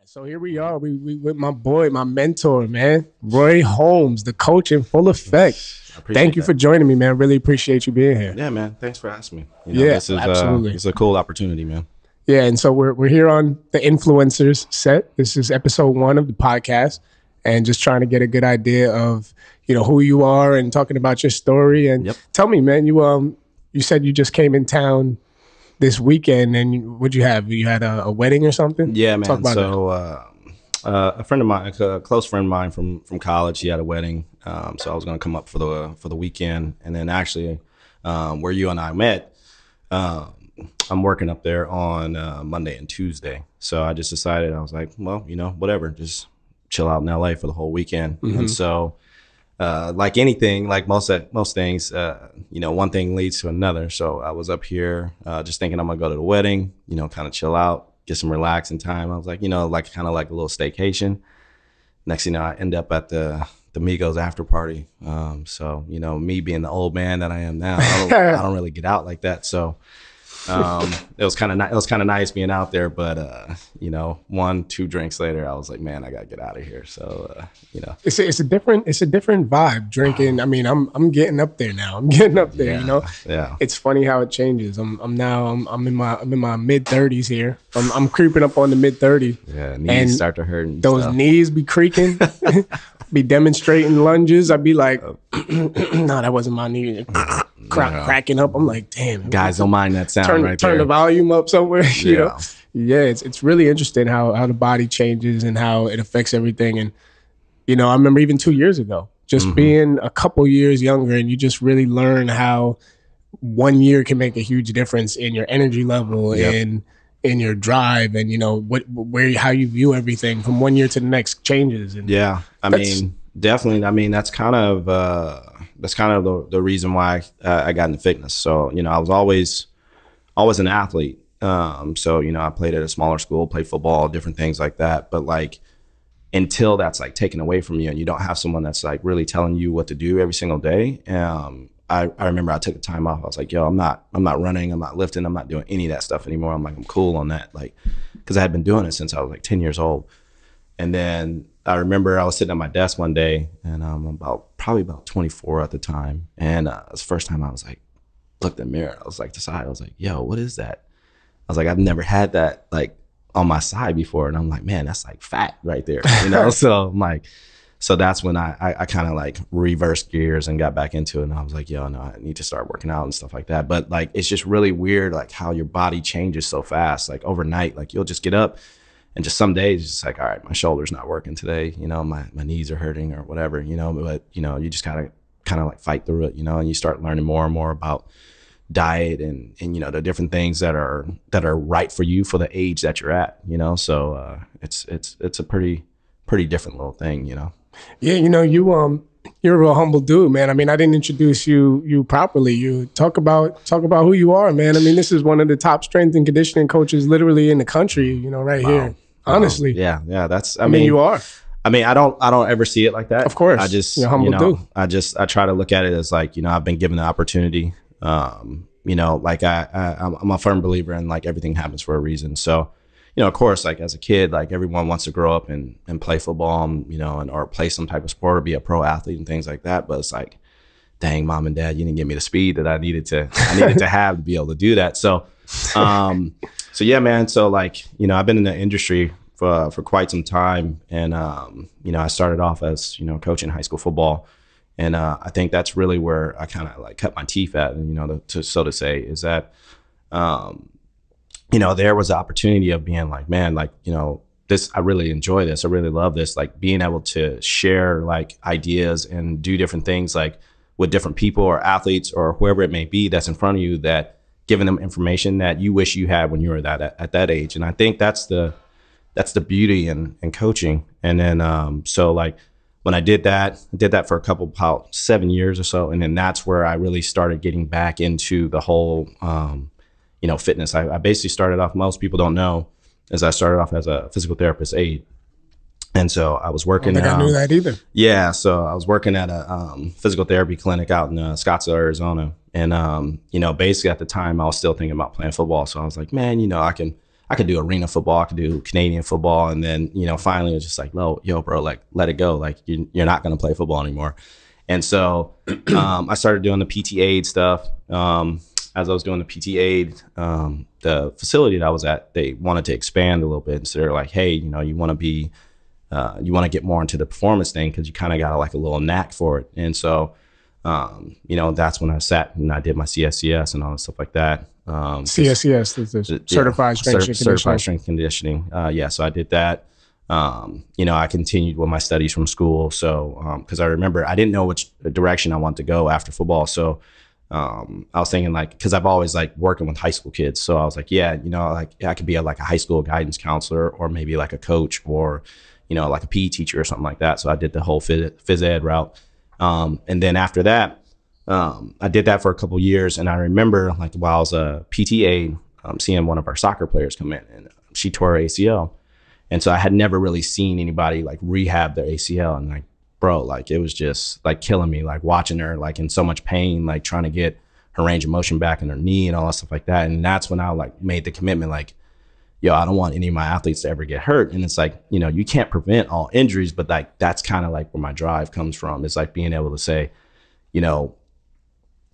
So here we are. We with my boy, my mentor, man, Roy Holmes, the coach in full effect. I Thank appreciate you that. for joining me, man. Really appreciate you being here. Yeah, man. Thanks for asking me. Yeah, This is absolutely. this is a cool opportunity, man. Yeah, and so we're here on the influencers set. This is episode 1 of the podcast, and just trying to get a good idea of who you are and talking about your story. And Yep. tell me, man, you said you just came in town this weekend, and what'd you have? You had a wedding or something? Yeah, Talk man. about that. So a friend of mine, a close friend of mine from college, he had a wedding. So I was going to come up for the weekend, and then actually, where you and I met, I'm working up there on Monday and Tuesday. So I just decided, I was like, well, whatever, just chill out in LA for the whole weekend. And so, like anything, like most things, one thing leads to another. So I was up here just thinking I'm gonna go to the wedding, kind of chill out, get some relaxing time. I was like, like kind of like a little staycation. Next thing you know, I end up at the Migos after party. So me being the old man that I am now, I don't really get out like that. So it was kind of nice being out there, but 1-2 drinks later, I was like, man, I gotta get out of here. So It's a different vibe drinking. I mean, I'm getting up there now. I'm getting up there. Yeah. It's funny how it changes. I'm in my mid 30s here. I'm creeping up on the mid 30s. Yeah, knees and start to hurt. And those stuff. knees be creaking. Be demonstrating lunges. I'd be like, no, that wasn't my knee. Cracking up. I'm like, damn. Guys, don't mind that sound turn there. the volume up somewhere. You know? Yeah. Yeah, it's really interesting how the body changes and how it affects everything. And I remember even 2 years ago, just being a couple years younger, and you just really learn how 1 year can make a huge difference in your energy level and in your drive, and how you view everything from 1 year to the next changes. And Yeah, I mean, definitely. I mean, that's kind of the reason why I got into fitness. So I was always an athlete. So I played at a smaller school, played football, different things like that. But like until that's like taken away from you, and you don't have someone that's like really telling you what to do every single day. I remember I took the time off. I was like, yo, I'm not running, I'm not lifting, I'm not doing any of that stuff anymore. I'm like, I'm cool on that, like, because I had been doing it since I was like 10 years old. And then I remember I was sitting at my desk one day, and I'm probably about 24 at the time. And it was the first time I was like, looked in the mirror. I was like, I was like, yo, what is that? I was like, I've never had that like on my side before. And I'm like, man, that's like fat right there, So I'm like, so that's when I kind of like reversed gears and got back into it. And I was like, yo, no, I need to start working out and stuff like that. But like, it's just really weird, like how your body changes so fast, like overnight. Like you'll just get up and just some days it's just like, all right, my shoulder's not working today. My knees are hurting or whatever, but you just gotta kind of like fight through it, and you start learning more and more about diet and the different things that are right for you for the age that you're at, so it's a pretty different little thing. Yeah, you're a real humble dude, man. I mean, I didn't introduce you properly. You talk about who you are, man. I mean, this is one of the top strength and conditioning coaches literally in the country, right here. Honestly. Yeah. That's, I mean, you are. I mean, I don't ever see it like that. Of course. I just, you're a humble dude. I try to look at it as like, I've been given the opportunity. Like I'm a firm believer in like everything happens for a reason. So, of course, like as a kid, like everyone wants to grow up and play football, or play some type of sport or be a pro athlete and things like that. But it's like, dang, mom and dad, you didn't give me the speed that I needed to have to be able to do that. So, so yeah, man. So like, I've been in the industry for quite some time. And, I started off as, coaching high school football. And I think that's really where I kind of like cut my teeth at, so to say, is that, there was the opportunity of being like, man, like, this, I really enjoy this. I really love this, like being able to share like ideas and do different things like with different people or athletes or whoever it may be that's in front of you, that giving them information that you wish you had when you were at that age. And I think that's the beauty in coaching. And then, so like, when I did that for about 7 years or so. And then that's where I really started getting back into the whole, fitness. I basically started off, most people don't know, is I started off as a physical therapist aide. And so I was working. I don't think I knew that either. Yeah. So I was working at a physical therapy clinic out in Scottsdale, Arizona. And, basically at the time I was still thinking about playing football. So I was like, man, I can I could do arena football, I could do Canadian football, and then finally it was just like, yo, bro, like let it go, like you're not going to play football anymore. And so I started doing the PT aid stuff. As I was doing the PT aid, the facility that I was at, they wanted to expand a little bit, and so they're like, hey, you want to get more into the performance thing because you kind of got like a little knack for it. And so that's when I sat and I did my CSCS and all that stuff like that. CSCS, the certified strength conditioning. So I did that. I continued with my studies from school. So because I remember I didn't know which direction I wanted to go after football. So I was thinking like, because I've always like working with high school kids. So I was like, like I could be like a high school guidance counselor or maybe like a coach or like a PE teacher or something like that. So I did the whole phys ed route. And then after that, I did that for a couple of years. And I remember like while I was a PTA, seeing one of our soccer players come in and she tore her ACL. And so I had never really seen anybody like rehab their ACL. And like, bro, like it was just like killing me, like watching her like in so much pain, like trying to get her range of motion back in her knee and all that stuff like that. And that's when I like made the commitment, like, yo, I don't want any of my athletes to ever get hurt. And it's like, you can't prevent all injuries, but like, that's kind of like where my drive comes from. It's like being able to say,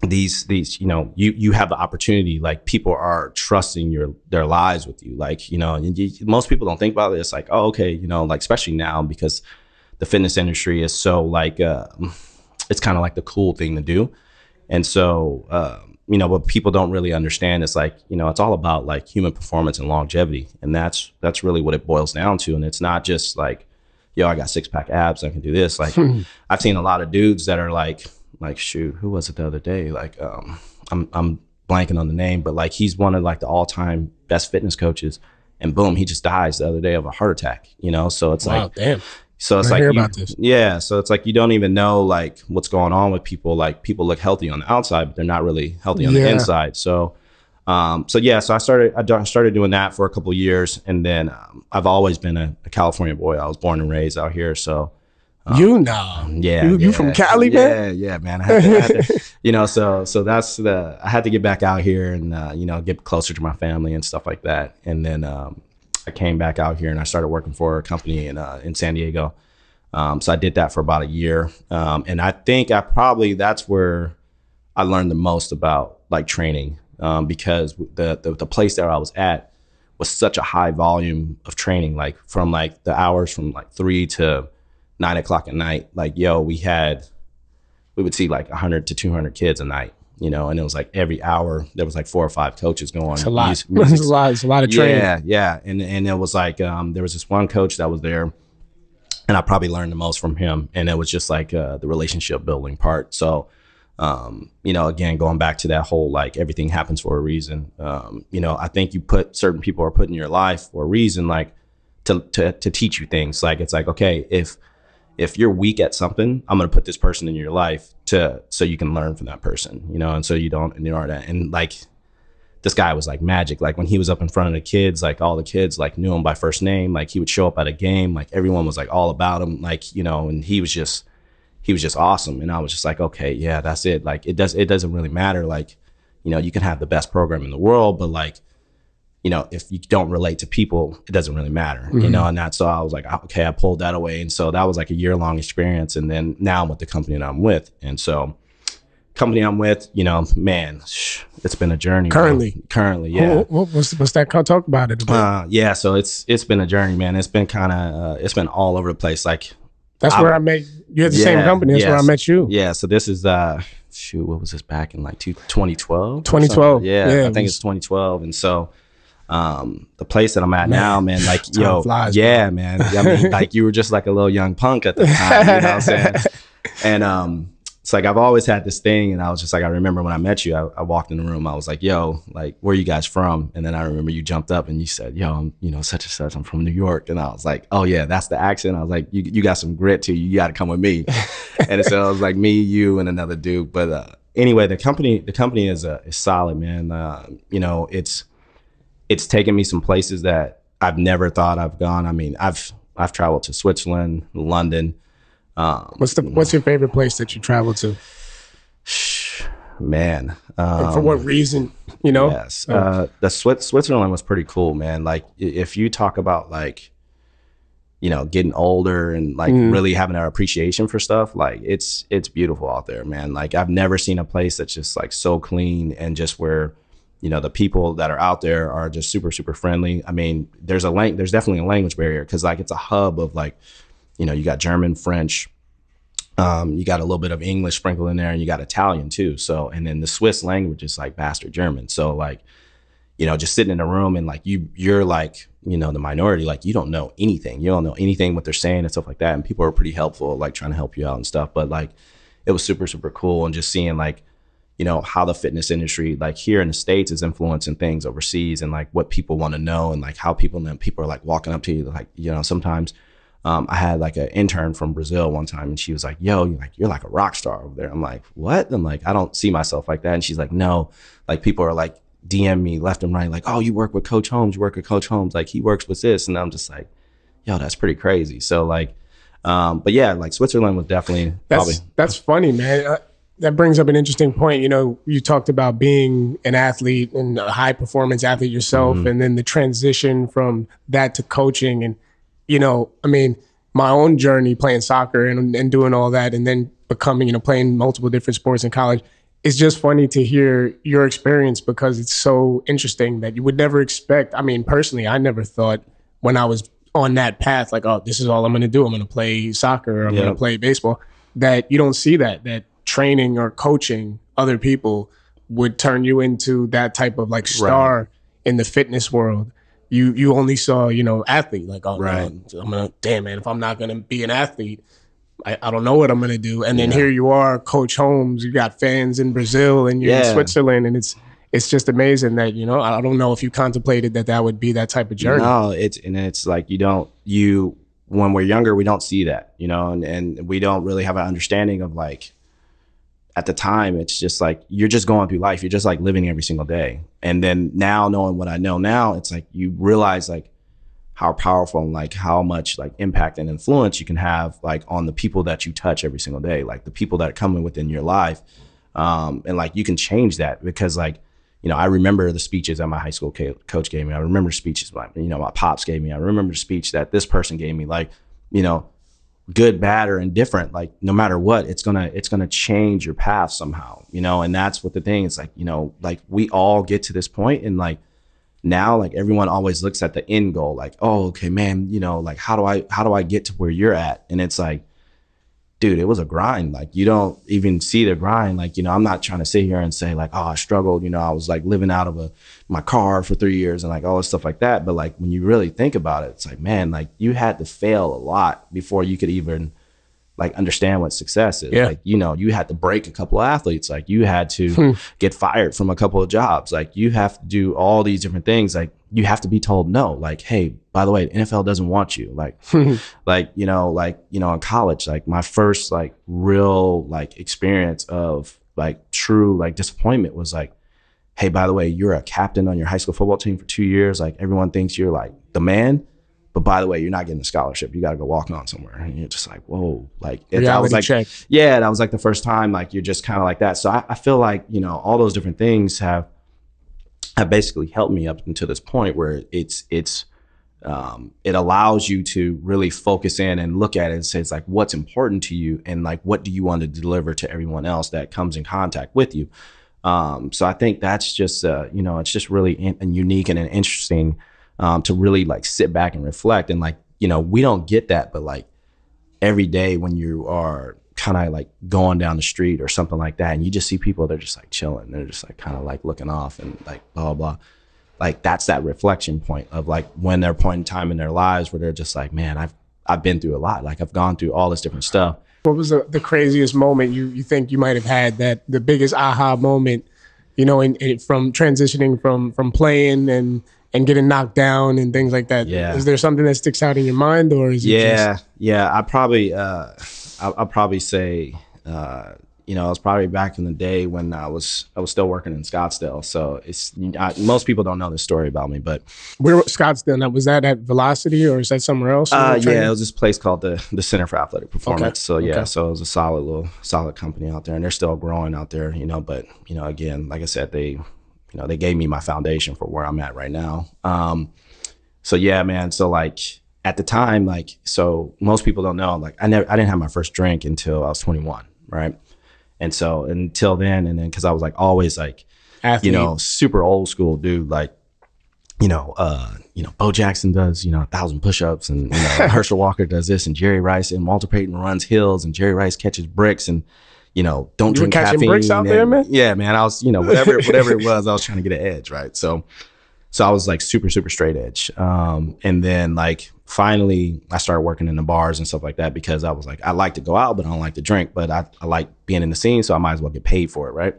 these, you have the opportunity, like people are trusting their lives with you. Like, most people don't think about it. It's like, oh, okay. Like, especially now because the fitness industry is so like, it's kind of like the cool thing to do. And so, what people don't really understand is like, it's all about like human performance and longevity. And that's really what it boils down to. And it's not just like, yo, I got 6-pack abs, I can do this. Like I've seen a lot of dudes that are like, shoot, who was it the other day? Like, I'm blanking on the name, but like, he's one of like the all-time best fitness coaches and boom, he just dies the other day of a heart attack, So it's wow, like, damn. So it's I like, hear about this. Yeah. So it's like, you don't even know like what's going on with people. Like people look healthy on the outside, but they're not really healthy on the inside. So, so I started doing that for a couple of years. And then I've always been a California boy. I was born and raised out here. So, you from Cali, man? Yeah, man. I had to, so that's I had to get back out here and, get closer to my family and stuff like that. And then, I came back out here and I started working for a company in San Diego. So I did that for about a year. And I think that's where I learned the most about like training, because the place that I was at was such a high volume of training, like from like the hours from like 3 to 9 o'clock at night. Like, yo, we would see like 100 to 200 kids a night. And it was like every hour there was like 4 or 5 coaches going. It's a lot. It's a lot of training. Yeah. And it was like, there was this one coach that was there and I probably learned the most from him. And it was just like, the relationship building part. So, again, going back to that whole, like everything happens for a reason. I think certain people are put in your life for a reason, like to teach you things. Like, it's like, okay, if you're weak at something, I'm going to put this person in your life so you can learn from that person, and so you don't ignore that. And like, this guy was like magic. Like when he was up in front of the kids, like all the kids like knew him by first name. Like he would show up at a game, like everyone was like all about him, like, and he was just awesome. And I was just like, okay, yeah, that's it. Like it doesn't really matter. Like, you can have the best program in the world, but like, if you don't relate to people, it doesn't really matter, and that's, so I was like, okay, I pulled that away. And so that was like a year-long experience. And then now I'm with the company that I'm with. And so company I'm with, man, it's been a journey. Currently, yeah. What's that? Talk about it a bit. So it's been a journey, man. It's been kind of, it's been all over the place. Like that's where I met you at the same company. That's where I met you. Yeah. So this is, what was this back in like 2012? 2012. Yeah, I think it's 2012. And so, the place that I'm at now, man, like, yo, flies, yeah, man. I mean, like you were just like a little young punk at the time, you know what I'm saying? And, it's like, I've always had this thing. And I was just like, I remember when I met you, I walked in the room, I was like, yo, like, where are you guys from? And then I remember you jumped up and you said, yo, I'm, such and such, I'm from New York. And I was like, oh yeah, that's the accent. I was like, you got some grit to you. You got to come with me. And so it was like me, you, and another dude. But, anyway, the company is solid, man. It's taken me some places that I've never thought I've gone. I mean, I've traveled to Switzerland, London. What's your favorite place that you traveled to? Man. And for what reason, you know? Yes. The Switzerland was pretty cool, man. Like if you talk about like, you know, getting older and like really having an appreciation for stuff, like it's beautiful out there, man. Like I've never seen a place that's just like so clean, and just where, you know, the people that are out there are just super, super friendly. I mean, there's definitely a language barrier, because like it's a hub of like, you know, you got German, French, you got a little bit of English sprinkled in there, and you got Italian too. So, and then the Swiss language is like bastard German. So like, you know, just sitting in a room and like you're like, you know, the minority, like you don't know anything. You don't know anything what they're saying and stuff like that. And people are pretty helpful, like trying to help you out and stuff. But like, it was super, super cool. And just seeing like, you know, how the fitness industry, like here in the States, is influencing things overseas, and like what people want to know, and like how people are like walking up to you. Like, you know, sometimes I had like an intern from Brazil one time, and she was like, yo, you're like a rock star over there. I'm like, what? I'm like, I don't see myself like that. And she's like, no, like people are like, DM me left and right, like, oh, you work with Coach Holmes, like he works with this. And I'm just like, yo, that's pretty crazy. So like, but yeah, like Switzerland was definitely that's funny, man. That brings up an interesting point. You know, you talked about being an athlete and a high performance athlete yourself, and then the transition from that to coaching. And, you know, I mean, my own journey playing soccer and doing all that, and then becoming, you know, playing multiple different sports in college. It's just funny to hear your experience, because it's so interesting that you would never expect. I mean, personally, I never thought when I was on that path, like, oh, this is all I'm going to do. I'm going to play soccer, or I'm going to play baseball, that you don't see that training or coaching other people would turn you into that type of like star in the fitness world. You only saw, you know, athlete, like, oh, no, I'm going to, damn, man, if I'm not going to be an athlete, I don't know what I'm going to do. And then here you are, Coach Holmes, you got fans in Brazil and you're in Switzerland, and it's just amazing that, you know, I don't know if you contemplated that would be that type of journey. No, it's like when we're younger, we don't see that, you know, and we don't really have an understanding of like, at the time, it's just like, you're just going through life. You're just like living every single day. And then now, knowing what I know now, it's like you realize like how powerful and like how much like impact and influence you can have like on the people that you touch every single day, like the people that are coming within your life. And like you can change that, because like, you know, I remember the speeches that my high school coach gave me. I remember speeches like, you know, my pops gave me. I remember the speech that this person gave me, like, you know, good, bad, or indifferent, like no matter what, it's gonna change your path somehow, you know. And that's what the thing is, like, you know, like we all get to this point, and like now, like everyone always looks at the end goal, like, oh, okay, man, you know, like how do I get to where you're at? And it's like, dude, it was a grind. Like you don't even see the grind. Like, you know, I'm not trying to sit here and say like, oh, I struggled, you know, I was like living out of my car for 3 years and like all this stuff like that. But like when you really think about it, it's like, man, like you had to fail a lot before you could even like understand what success is. Like, you know, you had to break a couple of athletes. Like you had to get fired from a couple of jobs. Like you have to do all these different things. Like you have to be told no. Like, hey, by the way, the NFL doesn't want you. Like, like, you know, in college, like my first like real like experience of like true like disappointment was like, hey, by the way, you're a captain on your high school football team for 2 years. Like everyone thinks you're like the man. But by the way, you're not getting a scholarship. You got to go walk on somewhere. And you're just like, whoa. Like, that was like, check. Yeah, that was like the first time, like, you're just kind of like that. So I feel like, you know, all those different things have basically helped me up until this point where it allows you to really focus in and look at it and say, it's like, what's important to you? And like, what do you want to deliver to everyone else that comes in contact with you? So I think that's just, you know, it's just really unique and interesting to really like sit back and reflect. And like, you know, we don't get that, but like every day when you are kind of like going down the street or something like that, and you just see people, they're just like chilling. They're just like kind of like looking off and like blah, blah. Like that's that reflection point of like when they're point in time in their lives where they're just like, man, I've been through a lot. Like I've gone through all this different stuff. What was the craziest moment you think you might have had, that the biggest aha moment, you know, from transitioning from playing and getting knocked down and things like that? Yeah. Is there something that sticks out in your mind, or is it I'll probably say, you know, it was probably back in the day when I was still working in Scottsdale. So most people don't know this story about me, but Where Scottsdale? Now, was that at Velocity or is that somewhere else? yeah, it was this place called the Center for Athletic Performance. Okay. So yeah, Okay. so it was a solid company out there, and they're still growing out there, you know. But you know, again, like I said, they gave me my foundation for where I'm at right now. So yeah, man. So like at the time, like, so most people don't know, like I didn't have my first drink until I was 21, right? And so until then, and then because I was like always like, Athlete. you know, super old school dude, like, Bo Jackson does, 1,000 push-ups, and Herschel Walker does this, and Jerry Rice and Walter Payton runs hills, and Jerry Rice catches bricks, and don't drink catching caffeine. bricks out there, man? Yeah, man. I was, whatever it was, I was trying to get an edge, right? So I was like super, super straight edge. And then like finally I started working in the bars and stuff like that because I was like, I like to go out, but I don't like to drink, but I like being in the scene, so I might as well get paid for it, right?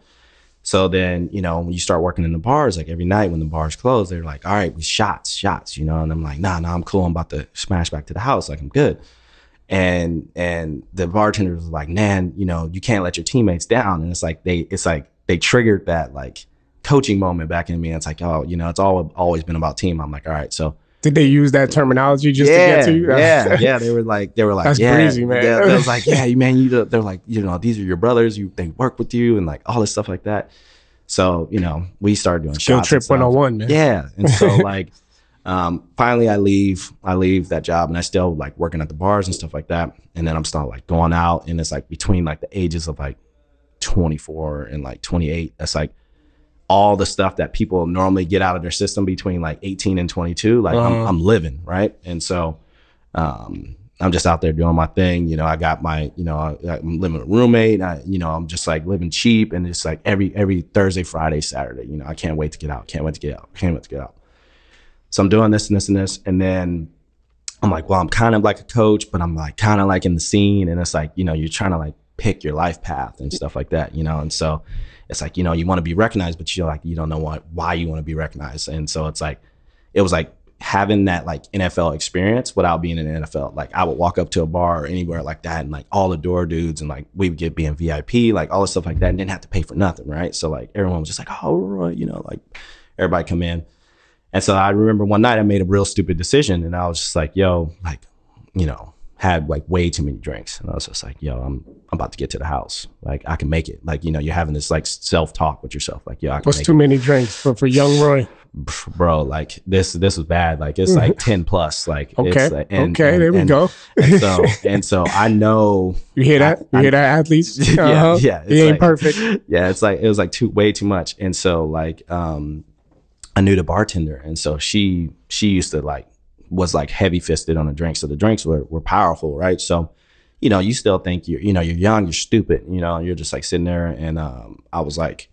So then, when you start working in the bars, like every night when the bars close, they're like, all right, we shots, and I'm like, nah, I'm cool. I'm about to smash back to the house. Like, I'm good. And the bartender was like, man, you can't let your teammates down. And it's like they triggered that like coaching moment back in me. And it's like, oh, it's always been about team. I'm like, all right, so. Did they use that terminology just to get to you? Yeah. They were like, that's yeah, crazy, man. Yeah, they was like, yeah, man, they're like, these are your brothers. They work with you and like all this stuff like that. So, we started doing Skill shots trip 101, man. Yeah. And so like, finally I leave that job, and I still like working at the bars and stuff like that. And then I'm still like going out, and it's like between like the ages of like 24 and like 28. That's like all the stuff that people normally get out of their system between like 18 and 22, like I'm living, right? And so I'm just out there doing my thing. I got my, I'm living with a roommate. I'm just like living cheap, and it's like every Thursday, Friday, Saturday, I can't wait to get out. So I'm doing this and this and this, and then I'm like, well, I'm kind of like a coach, but I'm like kind of like in the scene, and it's like, you're trying to like pick your life path and stuff like that, and so it's like, you want to be recognized, but you're like, you don't know why you want to be recognized. And so it's like, it was like having that like NFL experience without being in the NFL. Like I would walk up to a bar or anywhere like that, and like all the door dudes, and like we would being VIP, like all this stuff like that, and didn't have to pay for nothing, right? So like everyone was just like, oh, Roy, like everybody come in. And so I remember one night I made a real stupid decision, and I was just like, yo, like, had like way too many drinks, and I was just like, yo, I'm about to get to the house, like I can make it. Like, you're having this like self-talk with yourself, like, yo, I can What's make too it. many drinks for young Roy? Bro, like this was bad. Like it's like 10 plus, like okay, it's like, there we go. and so I know you hear that athletes. yeah it ain't like, perfect. Yeah, it's like it was like way too much. And so like I knew the bartender, and so she used to like was like heavy fisted on the drinks. So the drinks were powerful, right? So, you still think you're young, you're stupid, you're just like sitting there. And I was like,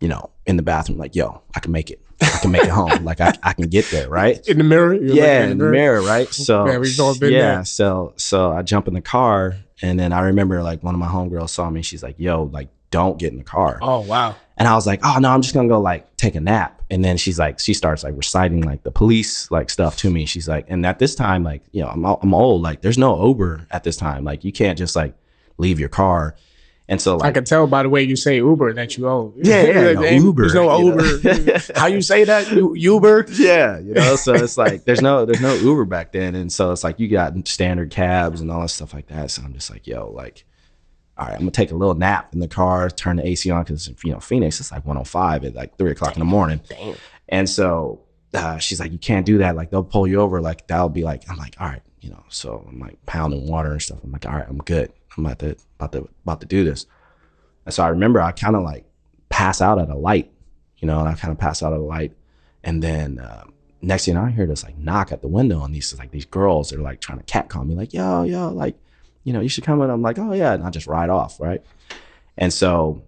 in the bathroom, like, yo, I can make it. I can make it home. Like I can get there, right? In the mirror? Yeah, in the mirror, right? So yeah, we've all been there. So I jump in the car, and then I remember like one of my homegirls saw me. She's like, yo, like don't get in the car. Oh, wow. And I was like, oh no, I'm just gonna go like take a nap. And then she starts like reciting like the police like stuff to me. She's like, and at this time, like, I'm old. Like there's no Uber at this time. Like you can't just like leave your car. And so like, I can tell by the way you say Uber that you own. Yeah, no, Uber. There's no Uber. How you say that? Uber? Yeah, so it's like there's no Uber back then. And so it's like you got standard cabs and all that stuff like that. So I'm just like, yo, like, all right, I'm gonna take a little nap in the car, turn the AC on, because Phoenix, it's like 105 at like 3 o'clock in the morning. Damn. And so she's like, you can't do that. Like they'll pull you over. Like that'll be like, I'm like, all right, So I'm like pounding water and stuff. I'm like, all right, I'm good. I'm about to do this. And so I remember I kind of like pass out at a light, and I kind of pass out at a light, and then next thing I hear this like knock at the window, and these girls are like trying to catcall me, like, yo, like, you should come in. I'm like, oh yeah, and I just ride off, right? And so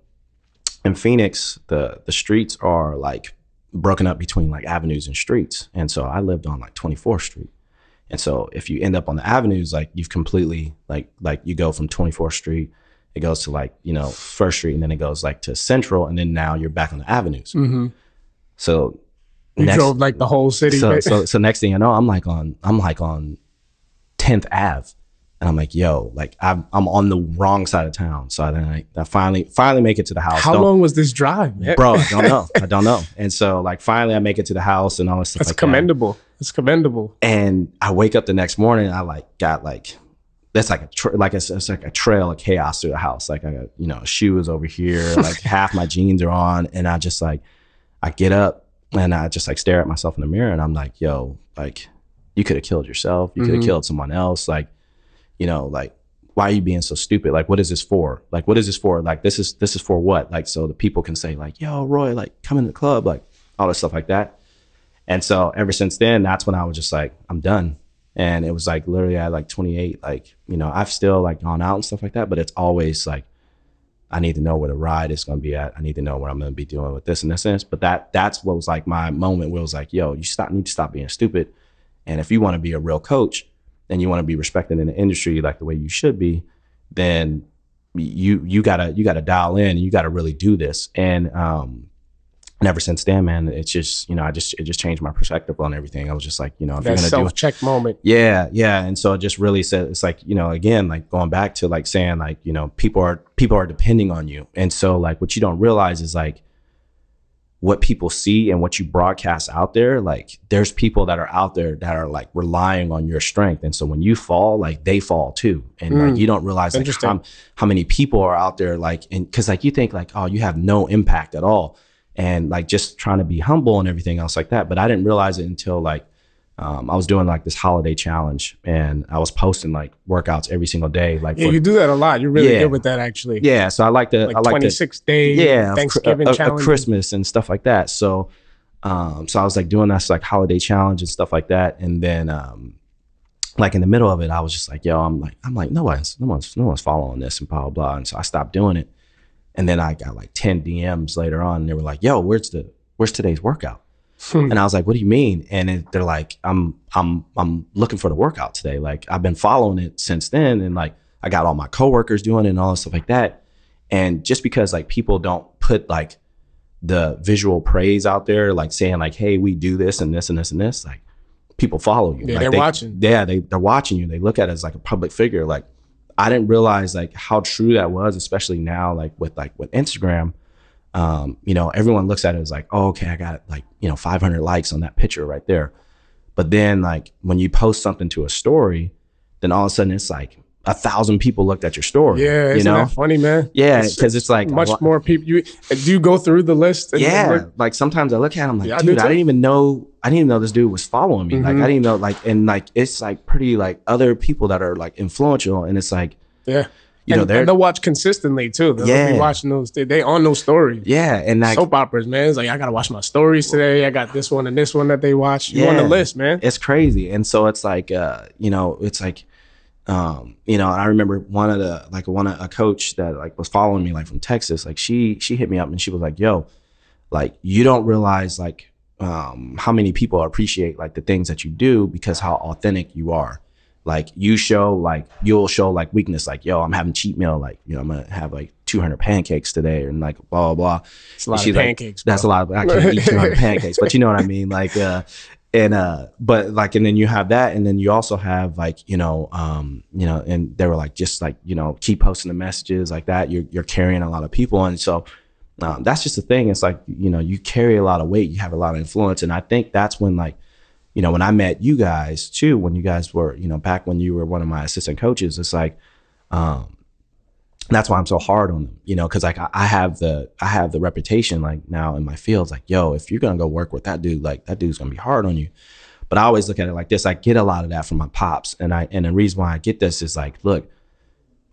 in Phoenix, the streets are like broken up between like avenues and streets. And so I lived on like 24th Street. And so if you end up on the avenues, like you've completely like you go from 24th Street, it goes to like, First Street, and then it goes like to Central, and then now you're back on the avenues. Mm-hmm. So you drove like the whole city. So next thing you know, I'm like on 10th Ave. And I'm like, yo, like I'm on the wrong side of town. So then I finally make it to the house. How long was this drive, man? Bro, I don't know. I don't know. And so like finally I make it to the house and all this stuff. That's like commendable. That. That's commendable. And I wake up the next morning. I like got like, that's like it's like a trail of chaos through the house. Like I got, you know, shoes over here, like half my jeans are on. And I just like, I get up and I just like stare at myself in the mirror and I'm like, yo, like you could have killed yourself. You could have killed someone else. Like, you know, like, why are you being so stupid? Like, what is this for? Like, what is this for? Like, this is for what? Like, so the people can say like, yo, Roy, like come in the club, like all this stuff like that. And so ever since then, that's when I was just like, I'm done. And it was like literally at like 28, like, you know, I've still like gone out and stuff like that, but it's always like, I need to know where the ride is going to be at. I need to know what I'm going to be doing with this and this. But that's what was like my moment where it was like, yo, you need to stop being stupid. And if you want to be a real coach, and you want to be respected in the industry like the way you should be, then you gotta dial in and you gotta really do this. And ever since then, man, it's just, you know, it just changed my perspective on everything. I was just like, you know, if that you're gonna self-check moment. Yeah. And so it just really said, it's like, you know, again, like going back to like saying like, you know, people are depending on you. And so like what you don't realize is like what people see and what you broadcast out there, like there's people that are out there that are like relying on your strength. And so when you fall, like they fall too. And like you don't realize like how many people are out there, like, and cause like you think like, oh, you have no impact at all. And like just trying to be humble and everything else like that. But I didn't realize it until like, I was doing like this holiday challenge and I was posting like workouts every single day. Like you do that a lot. You're really good with that actually. Yeah. So I like the, like I like 26 day Thanksgiving challenge. Christmas and stuff like that. So, so I was like doing this like holiday challenge and stuff like that. And then, like in the middle of it, I was just like, yo, I'm like, no one's following this and blah, blah, blah. And so I stopped doing it. And then I got like 10 DMs later on and they were like, yo, where's today's workout? And I was like, what do you mean? And they're like, I'm looking for the workout today. Like I've been following it since then. And like, I got all my coworkers doing it and all this stuff like that. And just because like people don't put like the visual praise out there, like saying like, hey, we do this and this and this and this, like people follow you. Yeah, like, they're watching. Yeah, they're watching you. They look at it as like a public figure. Like I didn't realize like how true that was, especially now, like with Instagram. You know, everyone looks at it as like, oh, okay, I got like, you know, 500 likes on that picture right there. But then like when you post something to a story, then all of a sudden it's like 1,000 people looked at your story. Yeah, isn't that funny, man? Yeah, because it's like much more people. Do you go through the list? And like sometimes I look at them like, dude, I didn't even know this dude was following me. Like I didn't even know, like, and like it's like pretty like other people that are like influential, and it's like, yeah. You know, they'll watch consistently too. They'll be watching those. They on those stories. Yeah, and like soap operas, man. It's like I gotta watch my stories today. I got this one and this one that they watch. You on the list, man. It's crazy, and so it's like, you know, it's like, you know, and I remember a coach that like was following me like from Texas. Like she hit me up and she was like, yo, like you don't realize like how many people appreciate like the things that you do because how authentic you are. Like you'll show like weakness, like, yo, I'm having cheat meal. Like, you know, I'm going to have like 200 pancakes today and like blah, blah, blah. It's a lot of pancakes. That's a lot. I can't eat 200 pancakes, but you know what I mean? Like, but like, and then you have that. And then you also have like, you know, and they were like, just like, you know, keep posting the messages like that. You're carrying a lot of people. And so that's just the thing. It's like, you know, you carry a lot of weight, you have a lot of influence. And I think that's when like, you know, when I met you guys too, when you guys were, you know, back when you were one of my assistant coaches, it's like, that's why I'm so hard on them, you know, cause like I have the reputation like now in my fields, like, yo, if you're going to go work with that dude, like that dude's going to be hard on you. But I always look at it like this. I get a lot of that from my pops. And the reason why I get this is like, look,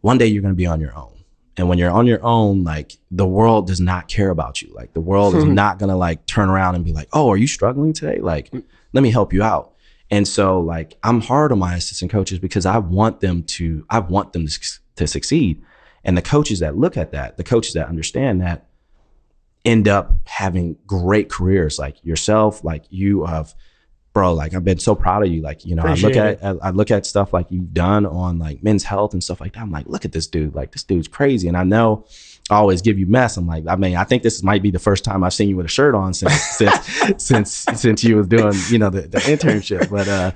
one day you're going to be on your own. And when you're on your own, like the world does not care about you. Like the world is not going to like turn around and be like, oh, are you struggling today? Like, let me help you out. And so like, I'm hard on my assistant coaches because I want them to succeed. And the coaches that look at that, the coaches that understand that end up having great careers like yourself, like you have, bro, like I've been so proud of you. Like, you know, I look at stuff like you've done on like men's health and stuff like that. I'm like, look at this dude, like this dude's crazy. And I know I always give you mess. I'm like, I mean, I think this might be the first time I've seen you with a shirt on since you was doing, you know, the internship.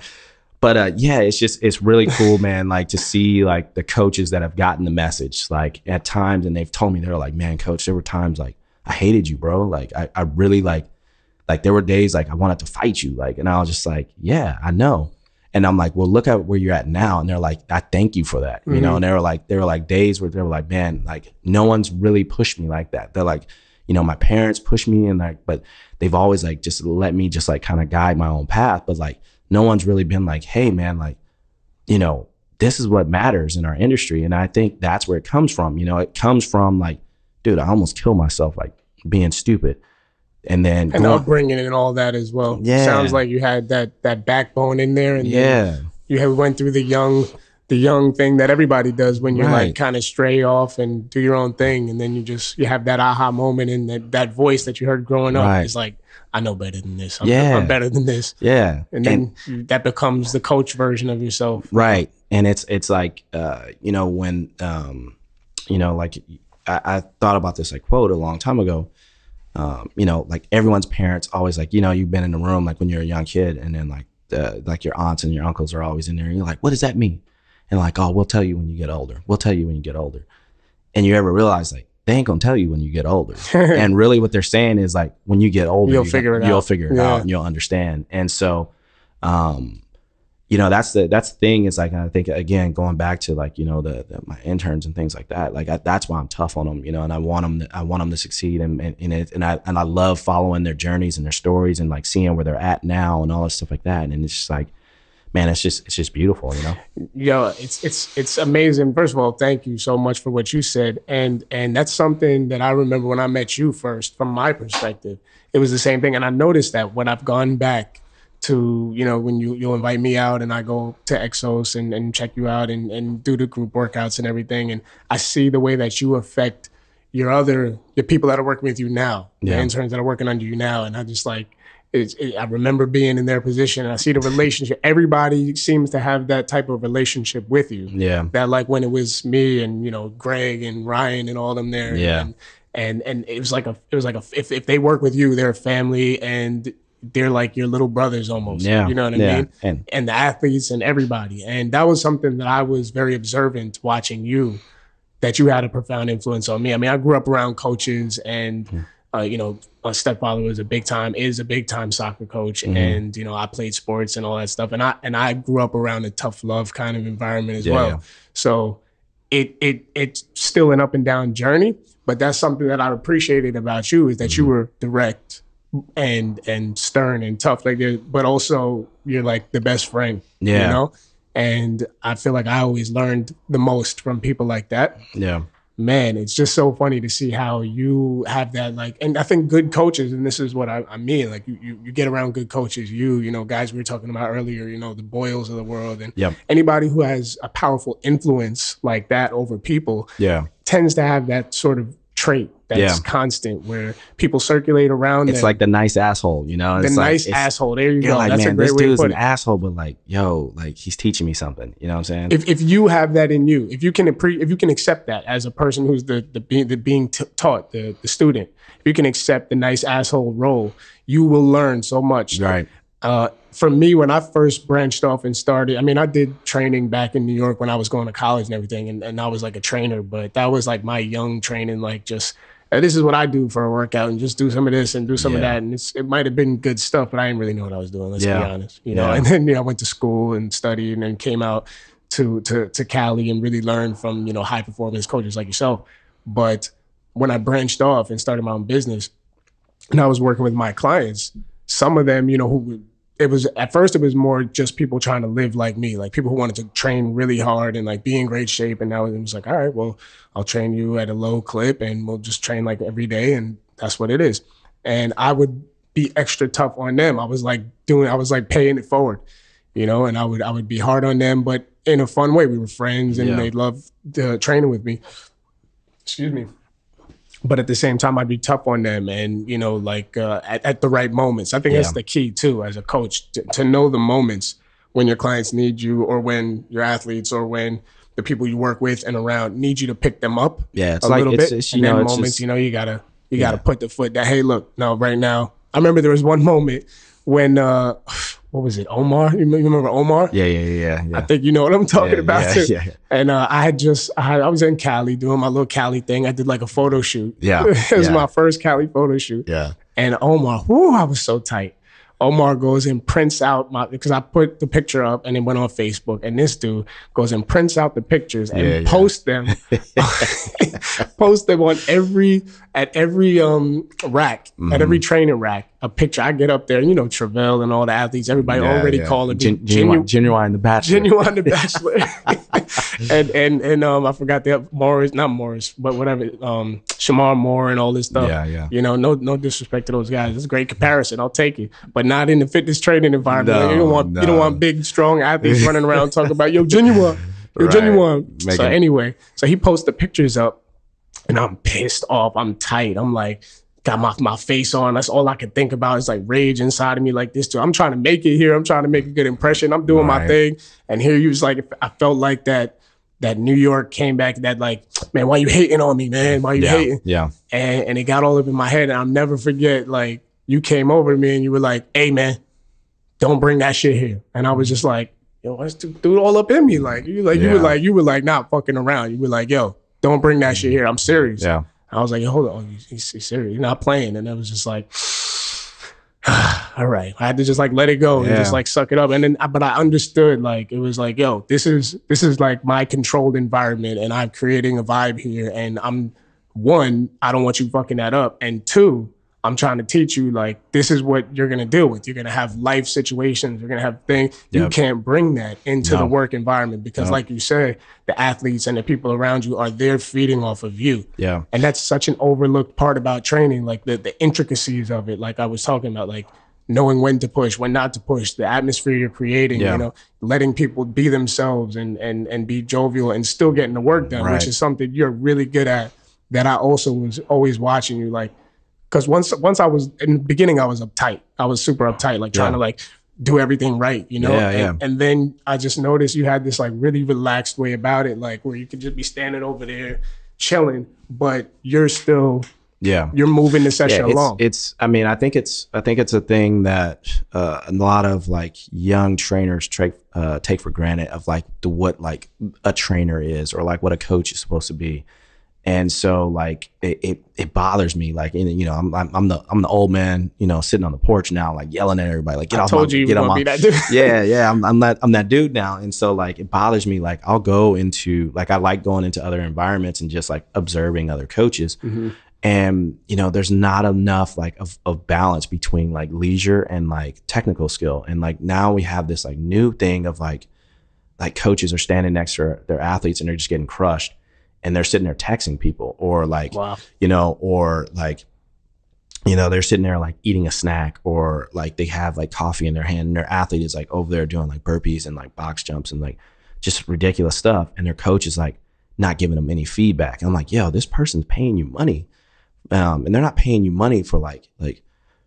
But yeah, it's really cool, man. Like to see like the coaches that have gotten the message, like at times, and they've told me, they're like, man, coach, there were times like I hated you, bro. Like I really like there were days like I wanted to fight you. Like, and I was just like, yeah, I know. And I'm like, well, look at where you're at now. And they're like, I thank you for that. You know, and they were like days where they were like, man, like no one's really pushed me like that. They're like, you know, my parents pushed me and like, but they've always like just let me just like kind of guide my own path. But like, no one's really been like, hey man, like, you know, this is what matters in our industry. And I think that's where it comes from. You know, it comes from like, dude, I almost killed myself, like being stupid. And then upbringing and all that as well. Yeah. Sounds like you had that backbone in there, and then you went through the young thing that everybody does when you like kind of stray off and do your own thing, and then you have that aha moment, and that voice that you heard growing up is like, I know better than this. I'm better than this. Yeah, and then that becomes the coach version of yourself. Right, and it's like you know, when you know, like I thought about this like quote a long time ago. You know, like everyone's parents always like, you know, you've been in the room like when you're a young kid, and then like your aunts and your uncles are always in there, and you're like, what does that mean? And like, oh, we'll tell you when you get older. We'll tell you when you get older. And you ever realize like they ain't gonna tell you when you get older. And really what they're saying is like, when you get older, you'll figure it out and you'll understand. And so you know, that's the thing is like, I think again, going back to like, you know, my interns and things like that, like that's why I'm tough on them, you know, and I want them to succeed in it. And I love following their journeys and their stories and like seeing where they're at now and all this stuff like that. And it's just like, man, it's just beautiful, you know? Yo, it's amazing. First of all, thank you so much for what you said. And that's something that I remember when I met you first, from my perspective, it was the same thing. And I noticed that when I've gone back to, you know, when you'll invite me out and I go to Exos and check you out and do the group workouts and everything. And I see the way that you affect your people that are working with you now, the interns that are working under you now. And I just like, I remember being in their position and I see the relationship. Everybody seems to have that type of relationship with you. Yeah. That like when it was me and, you know, Greg and Ryan and all them there. Yeah. And it was like if they work with you, they're a family and they're like your little brothers almost. Yeah. You know what I mean? And the athletes and everybody. And that was something that I was very observant watching you, that you had a profound influence on me. I mean, I grew up around coaches and, you know, my stepfather is a big time soccer coach. And, you know, I played sports and all that stuff. And I grew up around a tough love kind of environment as well. Yeah. So it's still an up and down journey, but that's something that I appreciated about you is that you were direct and stern and tough, like, but also you're like the best friend, you know? And I feel like I always learned the most from people like that. Yeah. Man, it's just so funny to see how you have that, like, and I think good coaches, and this is what I mean, like you get around good coaches, you know, guys we were talking about earlier, you know, the Boyles of the world, and anybody who has a powerful influence like that over people tends to have that sort of trait that's constant, where people circulate around. It's like the nice asshole, you know? It's nice asshole. There you go. Like, that's man, a great this way to dude's put an asshole, but like, yo, like he's teaching me something. You know what I'm saying? If you have that in you, if you can accept that as a person who's the being taught, the student, if you can accept the nice asshole role, you will learn so much. Right. For me, when I first branched off and started, I mean, I did training back in New York when I was going to college and everything, and I was like a trainer, but that was like my young training, like just, this is what I do for a workout, and just do some of this and do some of that. And it might have been good stuff, but I didn't really know what I was doing, let's be honest. You know, and then, you know, I went to school and studied and then came out to Cali and really learned from, you know, high performance coaches like yourself. But when I branched off and started my own business and I was working with my clients, some of them, you know, at first it was more just people trying to live like me, like people who wanted to train really hard and like be in great shape. And now it was like, all right, well, I'll train you at a low clip and we'll just train like every day. And that's what it is. And I would be extra tough on them. I was like paying it forward, you know, and I would be hard on them, but in a fun way. We were friends and they loved training with me. Excuse me. But at the same time, I'd be tough on them and, you know, like at the right moments. I think that's the key, too, as a coach, to know the moments when your clients need you or when your athletes or when the people you work with and around need you to pick them up it's a like, little bit. And then moments, you know, you gotta put the foot that, hey, look, no, right now. I remember there was one moment when what was it, Omar? You remember Omar? I Yeah. think you know what I'm talking about too. Yeah. And I was in Cali doing my little Cali thing. I did like a photo shoot. Yeah. It was my first Cali photo shoot. Yeah. And Omar, whoo, I was so tight. Omar goes and prints out because I put the picture up and it went on Facebook. And this dude goes and prints out the pictures and posts them, post them on every rack, at every training rack. A picture. I get up there, you know, Travell and all the athletes. Everybody already calling me Genuine the Bachelor. Genuine the Bachelor. and I forgot the not Morris, but whatever. Shamar Moore and all this stuff. Yeah. You know, no disrespect to those guys. It's a great comparison. I'll take it, but not in the fitness training environment. No, you don't want big, strong athletes running around talking about genuine. So anyway, so he posts the pictures up, and I'm pissed off. I'm tight. I'm like, got my face on. That's all I can think about. It's like rage inside of me like this too. I'm trying to make it here. I'm trying to make a good impression. I'm doing my thing. And here he was like, I felt like that New York came back, that like, man, why you hating on me, man? Why you hating? Yeah. And it got all up in my head. And I'll never forget, like, you came over to me and you were like, hey, man, don't bring that shit here. And I was just like, yo, what's dude all up in me? Like, you were like, not fucking around. You were like, yo, don't bring that shit here. I'm serious. Yeah. I was like, hold on, he's serious. You're not playing. And it was just like, all right. I had to just like let it go and just like suck it up. And then, but I understood, like, it was like, yo, this is like my controlled environment and I'm creating a vibe here. And one, I don't want you fucking that up. And two, I'm trying to teach you, like, this is what you're going to deal with. You're going to have life situations. You're going to have things. You can't bring that into the work environment because, like you said, the athletes and the people around you are there feeding off of you. Yeah. And that's such an overlooked part about training, like the intricacies of it. Like I was talking about, like knowing when to push, when not to push, the atmosphere you're creating, you know, letting people be themselves and be jovial and still getting the work done, which is something you're really good at that I also was always watching you, like, because once I was in the beginning, I was uptight. I was super uptight, like trying to like do everything right, you know. And then I just noticed you had this like really relaxed way about it, like where you could just be standing over there chilling, but you're still you're moving the session along. I mean, I think it's a thing that a lot of like young trainers take for granted of like what like a trainer is or like what a coach is supposed to be. And so like it bothers me, like, you know, I'm the old man, you know, sitting on the porch now, like yelling at everybody, like, get off my, get on my, be that dude. I'm that dude now. And so like it bothers me, like I'll go into, like I like going into other environments and just like observing other coaches. And you know, there's not enough like of balance between like leisure and like technical skill. And like now we have this like new thing of like coaches are standing next to their athletes and they're just getting crushed. And they're sitting there texting people or like, you know, or like, you know, they're sitting there like eating a snack or like they have like coffee in their hand and their athlete is like over there doing like burpees and like box jumps and like just ridiculous stuff. And their coach is like not giving them any feedback. And I'm like, yo, this person's paying you money. And they're not paying you money for like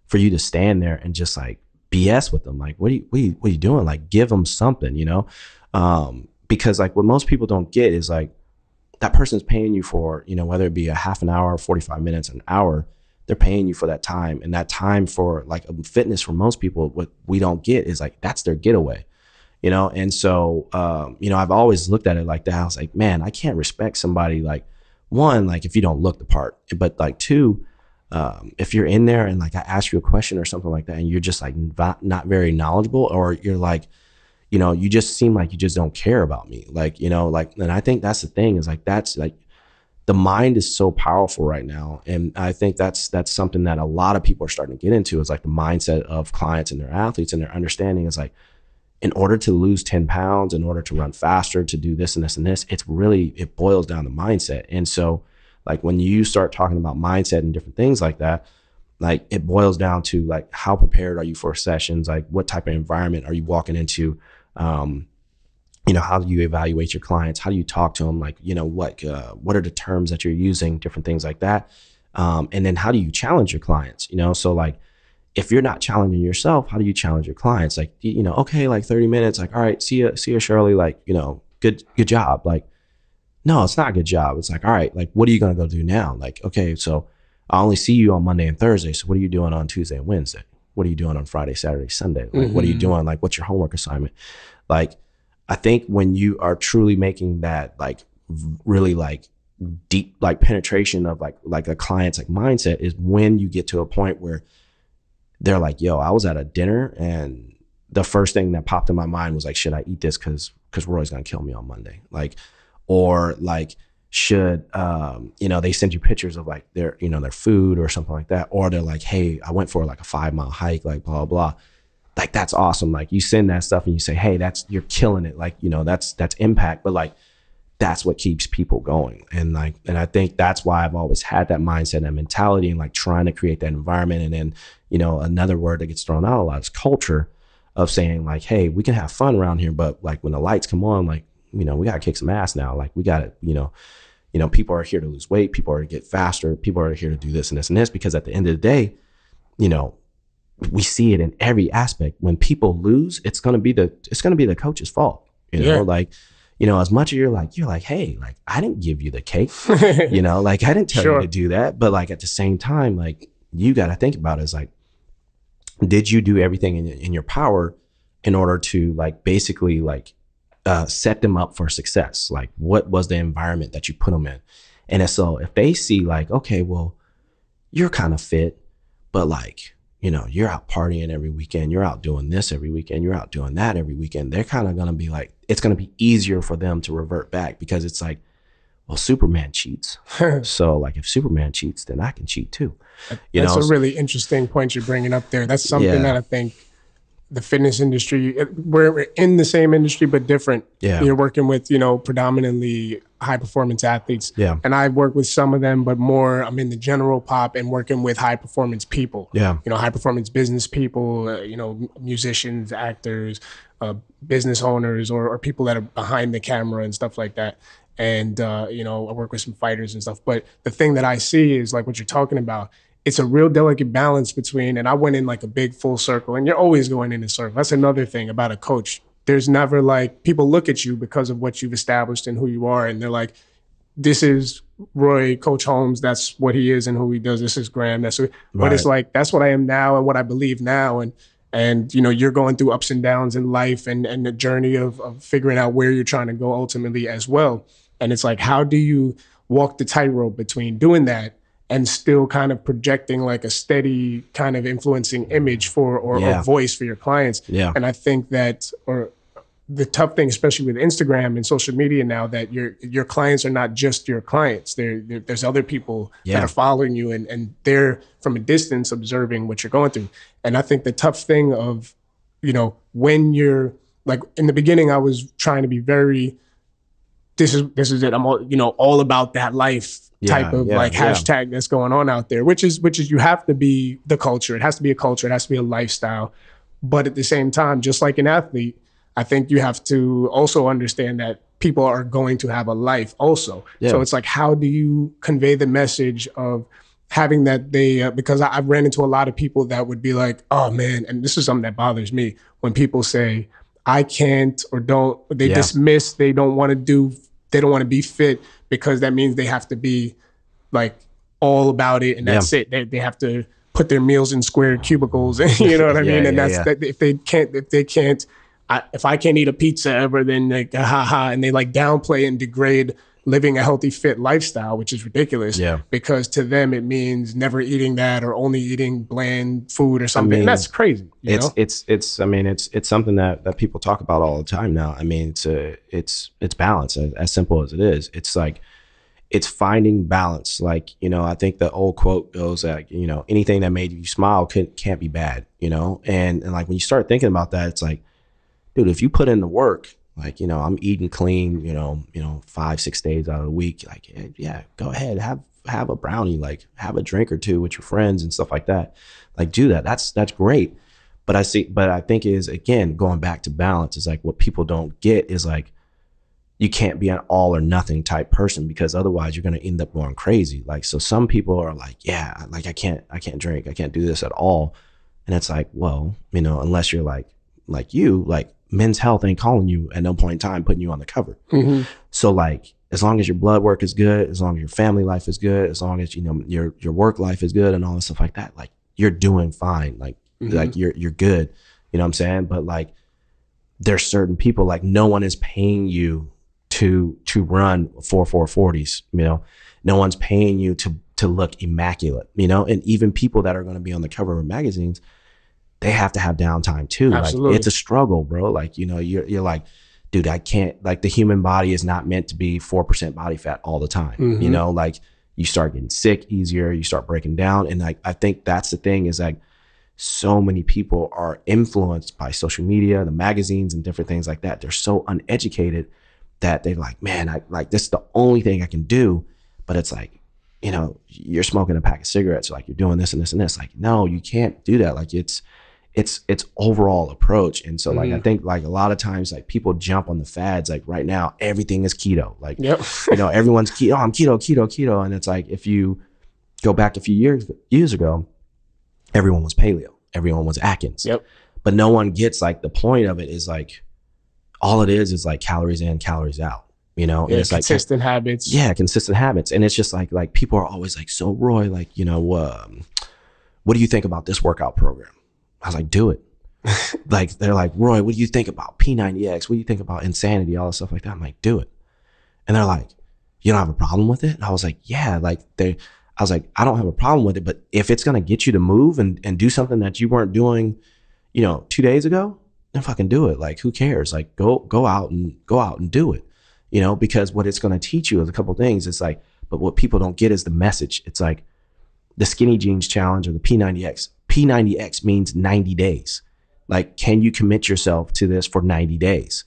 for you to stand there and just like BS with them. Like, what are you doing? Like, give them something, you know? Because like what most people don't get is like, that person's paying you for, you know, whether it be a half an hour, 45 minutes, an hour, they're paying you for that time. And that time for like fitness for most people, what we don't get is like, that's their getaway, you know? And so, you know, I've always looked at it like that. I was like, man, I can't respect somebody like, one, like if you don't look the part, but like two, if you're in there and like I ask you a question or something like that and you're just like not very knowledgeable, or you're like, you know, you just seem like you just don't care about me. Like, you know, like, and I think that's the thing is like, that's like, the mind is so powerful right now. And I think that's something that a lot of people are starting to get into is like the mindset of clients and their athletes, and their understanding is like, in order to lose 10 pounds, in order to run faster, to do this and this and this, it boils down to mindset. And so like when you start talking about mindset and different things like that, like it boils down to like, how prepared are you for sessions? Like what type of environment are you walking into? You know, how do you evaluate your clients? How do you talk to them? Like, you know, what are the terms that you're using? Different things like that. And then how do you challenge your clients? You know, so like, if you're not challenging yourself, how do you challenge your clients? Like, you know, okay, like 30 minutes, like, all right, see you, Shirley. Like, you know, good job. Like, no, it's not a good job. It's like, all right, like, what are you going to go do now? Like, okay, so I only see you on Monday and Thursday. So what are you doing on Tuesday and Wednesday? what are you doing on Friday, Saturday, Sunday? Like, what are you doing? Like, what's your homework assignment? Like, I think when you are truly making that like really like deep like penetration of like a client's like mindset is when you get to a point where they're like, yo, I was at a dinner and the first thing that popped in my mind was like, should I eat this because Roy's gonna kill me on Monday? Like, or like, should they send you pictures of like their their food or something like that, or they're like, hey, I went for like a 5-mile hike, like blah blah. Like, that's awesome. Like, you send that stuff and you say, hey, you're killing it. Like, that's impact, but like, that's what keeps people going. And I think that's why I've always had that mindset and mentality and like trying to create that environment. And then, another word that gets thrown out a lot is culture, of saying like, hey, we can have fun around here, but like when the lights come on, like, we got to kick some ass now. Like, we got to, people are here to lose weight. People are to get faster. People are here to do this and this and this, because at the end of the day, we see it in every aspect. When people lose, it's going to be the coach's fault, like, as much as you're like, hey, like, I didn't give you the cake, like, I didn't tell you to do that. But like, at the same time, like, you got to think about it as like, did you do everything in your power in order to like, basically like, set them up for success? Like, what was the environment that you put them in? And so if they see like, okay, well, you're kind of fit, but like, you're out partying every weekend, you're out doing this every weekend, you're out doing that every weekend, they're kind of going to be like, it's going to be easier for them to revert back, because it's like, well, Superman cheats. So like, if Superman cheats, then I can cheat too. That's a really interesting point you're bringing up there. That's something that I think the fitness industry, we're in the same industry, but different. Yeah. You're working with, predominantly high performance athletes. Yeah. And I work with some of them, but more I'm in the general pop and working with high performance people. Yeah. High performance business people, musicians, actors, business owners, or people that are behind the camera and stuff like that. And, I work with some fighters and stuff. But the thing that I see is like what you're talking about. It's a real delicate balance between, and I went in like a big full circle, and you're always going in a circle. That's another thing about a coach. There's never like, people look at you because of what you've established and who you are. And they're like, this is Roy, Coach Holmes. That's what he is and who he does. This is Graham. But it's like, that's what I am now and what I believe now. And you're going through ups and downs in life and the journey of figuring out where you're trying to go ultimately as well. And it's like, how do you walk the tightrope between doing that and still kind of projecting like a steady kind of influencing image or voice for your clients? Yeah. And I think that, or the tough thing, especially with Instagram and social media now, that your clients are not just your clients. There's other people that are following you, and they're from a distance observing what you're going through. And I think the tough thing of, when you're like, in the beginning, I was trying to be very, this is it. I'm all about that life type of hashtag that's going on out there, which is you have to be the culture. It has to be a culture. It has to be a lifestyle. But at the same time, just like an athlete, I think you have to also understand that people are going to have a life also. Yeah. So it's like, how do you convey the message of having that because I've ran into a lot of people that would be like, oh man, and this is something that bothers me, when people say, I can't, or don't, they dismiss, they don't want to be fit, because that means they have to be like all about it, and that's it. They have to put their meals in square cubicles, you know what I mean? And that if they can't, if I can't eat a pizza ever, then like, and they like downplay and degrade living a healthy, fit lifestyle, which is ridiculous. Yeah. Because to them it means never eating that, or only eating bland food or something. And that's crazy. It's something that people talk about all the time now. I mean, it's balance, as simple as it is. It's like, it's finding balance. Like, I think the old quote goes that, anything that made you smile can't be bad, and like, when you start thinking about that, it's like, dude, if you put in the work, like, I'm eating clean, 5-6 days out of the week, like, yeah, go ahead, have a brownie, like have a drink or two with your friends and stuff like that. Like, do that. That's great. But I think is, again, going back to balance, is like, what people don't get is like, you can't be an all or nothing type person, because otherwise you're going to end up going crazy. Like, so some people are like, yeah, like I can't drink, I can't do this at all. And it's like, well, unless you're like Men's Health ain't calling you at no point in time, putting you on the cover. Mm-hmm. So like, as long as your blood work is good, as long as your family life is good, as long as, your work life is good and all this stuff like that, like, you're doing fine. Like, like you're good. You know what I'm saying? But like, there's certain people, like no one is paying you to run 4.40s, you know, no one's paying you to look immaculate, you know, and even people that are going to be on the cover of magazines, they have to have downtime too. Absolutely. Like it's a struggle, bro. Like, you know, you're like, dude, I can't, like the human body is not meant to be 4% body fat all the time. You know, like you start getting sick easier, you start breaking down. And like, I think that's the thing is like, so many people are influenced by social media, the magazines and different things like that. They're so uneducated that they're like, man, I like, this is the only thing I can do. But it's like, you know, you're smoking a pack of cigarettes, like you're doing this and this and this. Like, no, you can't do that. Like it's overall approach. And so like, I think like a lot of times like people jump on the fads, like right now, everything is keto. Like, you know, everyone's keto, oh, I'm keto. And it's like, if you go back a few years ago, everyone was paleo, everyone was Atkins. But no one gets like the point of it is like, all it is like calories in, calories out, you know? And it's like consistent habits. Yeah, consistent habits. And it's just like people are always like, so Roy, like, you know, what do you think about this workout program? I was like, do it. Like, they're like, Roy, what do you think about P90X? What do you think about insanity? All this stuff like that. I'm like, do it. And they're like, you don't have a problem with it? And I was like, yeah, like I was like, I don't have a problem with it, but if it's going to get you to move and do something that you weren't doing, you know, 2 days ago, then fucking do it. Like, who cares? Like, go out and do it, you know, because what it's going to teach you is a couple of things. It's like, but what people don't get is the message. It's like the skinny jeans challenge or the P90X. P90X means 90 days. Like, can you commit yourself to this for 90 days?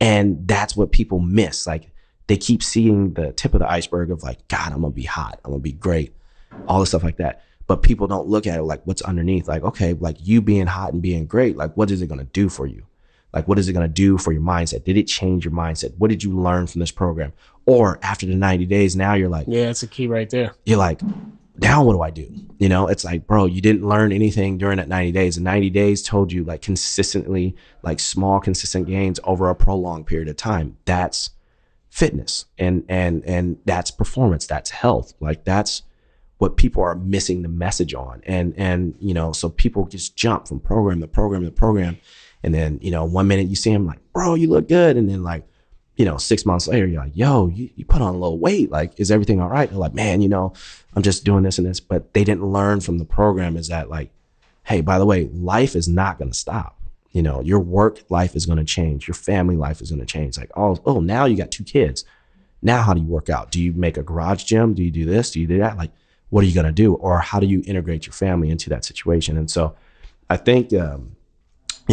And that's what people miss. Like, they keep seeing the tip of the iceberg of like, God, I'm going to be hot. I'm going to be great. All this stuff like that. But people don't look at it like what's underneath. Like, okay, like you being hot and being great, like what is it going to do for you? Like, what is it going to do for your mindset? Did it change your mindset? What did you learn from this program? Or after the 90 days, now you're like, yeah, it's a key right there. You're like, now what do I do? You know, it's like, bro, you didn't learn anything during that 90 days. And 90 days told you like consistently, like small, consistent gains over a prolonged period of time. That's fitness and that's performance, that's health. Like that's what people are missing the message on. And you know, so people just jump from program to program to program. And then, you know, 1 minute you see them like, bro, you look good. And then like, you know, 6 months later, you're like, yo, you put on a little weight. Like, is everything all right? They're like, man, you know, I'm just doing this and this. But they didn't learn from the program is that like, hey, by the way, life is not going to stop. You know, your work life is going to change. Your family life is going to change. Like, oh, now you got 2 kids. Now, how do you work out? Do you make a garage gym? Do you do this? Do you do that? Like, what are you going to do? Or how do you integrate your family into that situation? And so I think, you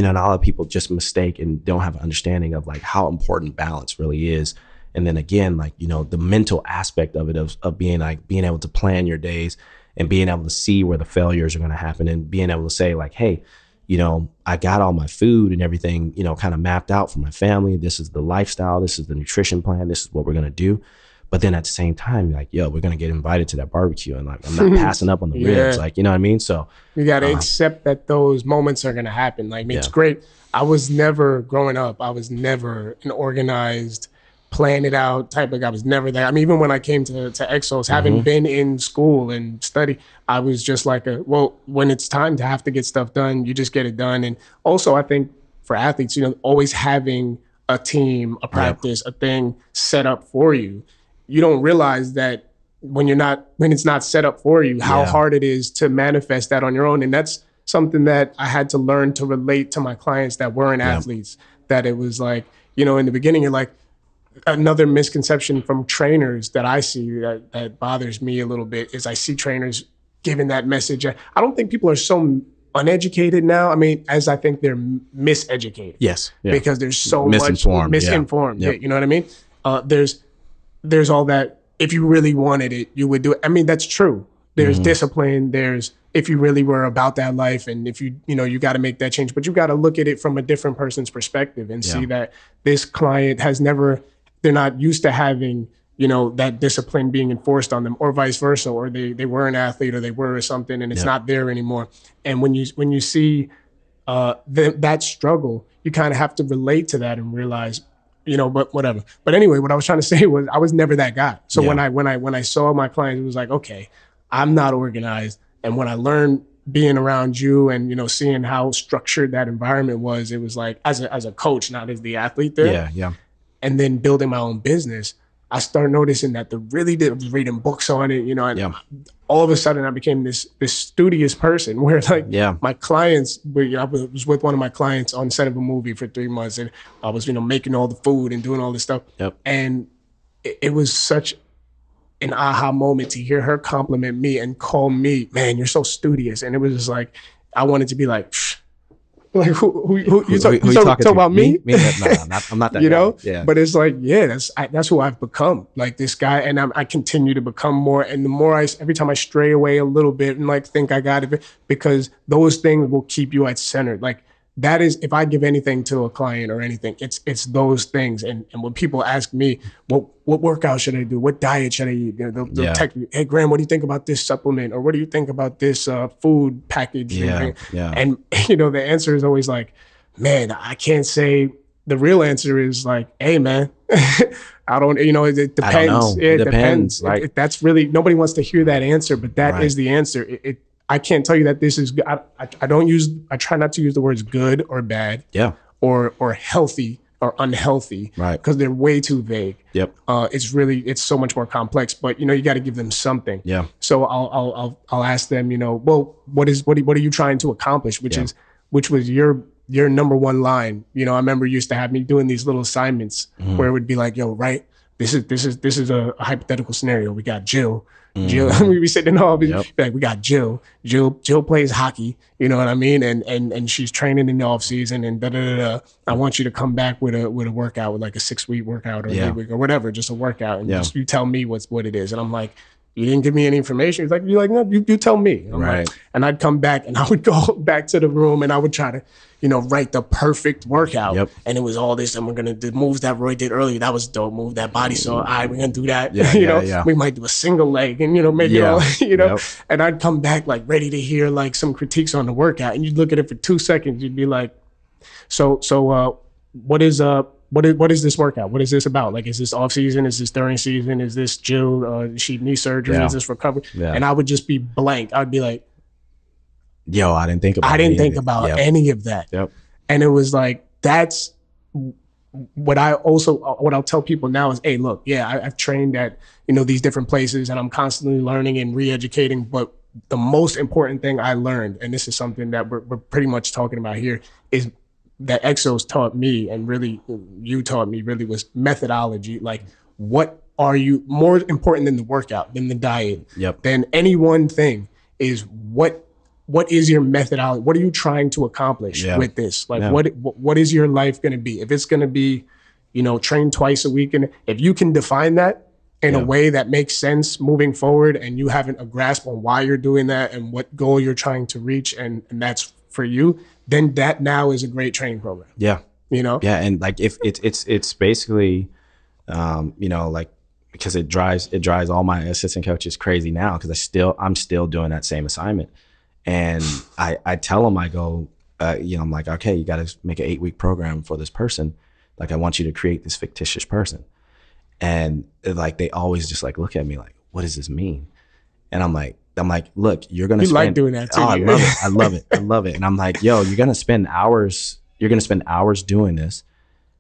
know, a lot of people just mistake and don't have an understanding of like how important balance really is. And then again, like, you know, the mental aspect of it, of being like being able to plan your days and being able to see where the failures are going to happen and being able to say like, hey, you know, I got all my food and everything, you know, kind of mapped out for my family. This is the lifestyle. This is the nutrition plan. This is what we're going to do. But then at the same time, you're like, yo, we're going to get invited to that barbecue. And like, I'm not passing up on the ribs. Like, you know what I mean? So you got to accept that those moments are going to happen. Like, I mean, it's great. I was never growing up. I was never an organized, plan it out type of guy. I was never that. I mean, even when I came to Exos, having been in school and study, I was just like, well, when it's time to have to get stuff done, you just get it done. And also, I think for athletes, you know, always having a team, a practice, a thing set up for you. You don't realize that when it's not set up for you, how hard it is to manifest that on your own. And that's something that I had to learn to relate to my clients that weren't athletes, that it was like, you know, in the beginning, you're like, another misconception from trainers that I see that bothers me a little bit is I see trainers giving that message. I don't think people are so uneducated now. I mean, as I think they're miseducated. Yes. Yeah. Because there's so misinformed. much misinformed. Yeah. You know what I mean? There's all that, if you really wanted it, you would do it. I mean, that's true. There's discipline. There's, if you really were about that life and if you got to make that change, but you got to look at it from a different person's perspective and see that this client they're not used to having, you know, that discipline being enforced on them or vice versa, or they were an athlete or they were something and it's not there anymore. And when you see that struggle, you kind of have to relate to that and realize, you know, but whatever. But anyway, what I was trying to say was I was never that guy. So when I saw my clients, it was like, okay, I'm not organized. And when I learned being around you and, seeing how structured that environment was, it was like, as a coach, not as the athlete there. Yeah. Yeah. And then building my own business, I started noticing that reading books on it, and all of a sudden I became this studious person where like my clients, I was with one of my clients on set of a movie for 3 months, and I was, making all the food and doing all this stuff. And it was such an aha moment to hear her compliment me and call me, man, you're so studious. And it was just like, I wanted to be like, psh. Like who you talk about me? No, I'm not that. Guy. Yeah. But it's like, that's who I've become. Like this guy, and I continue to become more. And the more every time I stray away a little bit and like think I got it, because those things will keep you at center. Like that is, if I give anything to a client or anything, it's those things. And when people ask me, what workout should I do? What diet should I eat? They'll text me, hey, Graham, what do you think about this supplement? Or what do you think about this food package? Yeah. And, the answer is always like, man, I can't say. The real answer is like, hey, man, I don't, it depends. I don't know. It depends. Like, that's really, nobody wants to hear that answer, but that is the answer. I can't tell you that this is, I try not to use the words good or bad, or healthy or unhealthy, because they're way too vague. It's so much more complex, but you got to give them something. So I'll ask them, well, what are you trying to accomplish? Which was your number one line. I remember you used to have me doing these little assignments where it would be like, yo, right, this is a hypothetical scenario. We got Jill. We be sitting in all like, we got Jill. Jill plays hockey, you know what I mean? And she's training in the off season and I want you to come back with a workout, with like a 6-week workout or 8-week or whatever, just a workout. And just you tell me what it is. And I'm like, you didn't give me any information. He's like, no, you tell me. I'm like, and I'd come back and I would go back to the room and I would try to, write the perfect workout. And it was all this, and we're going to do moves that Roy did earlier. That was dope. Move that body. So, all right, we're going to do that. We might do a single leg and, make it all, and I'd come back like ready to hear like some critiques on the workout. And you'd look at it for 2 seconds. You'd be like, so what is this workout? What is this about? Like, is this off season? Is this during season? Is this Jill, she knee surgery? Is this recovery? And I would just be blank. I'd be like, yo, I didn't think about any of that. And it was like, that's what I'll tell people now is, hey, look, I've trained at, these different places and I'm constantly learning and re-educating. But the most important thing I learned, and this is something that we're pretty much talking about here, is that Exos taught me, and really you taught me, really was methodology. Like, what are you, more important than the workout, than the diet, than any one thing, is what is your methodology? What are you trying to accomplish with this? Like, what is your life going to be? If it's going to be, train twice a week, and if you can define that in a way that makes sense moving forward, and you have a grasp on why you're doing that and what goal you're trying to reach, and that's for you, then that now is a great training program. And like, if it's basically, like, because it drives all my assistant coaches crazy now, because I'm still doing that same assignment. And I tell them, I go, I'm like, okay, you got to make an 8-week program for this person. Like, I want you to create this fictitious person. And like, they always just like look at me like, what does this mean? And I'm like, look, you're going to spend, like doing that too. Oh, I love it. And I'm like, yo, you're going to spend hours doing this.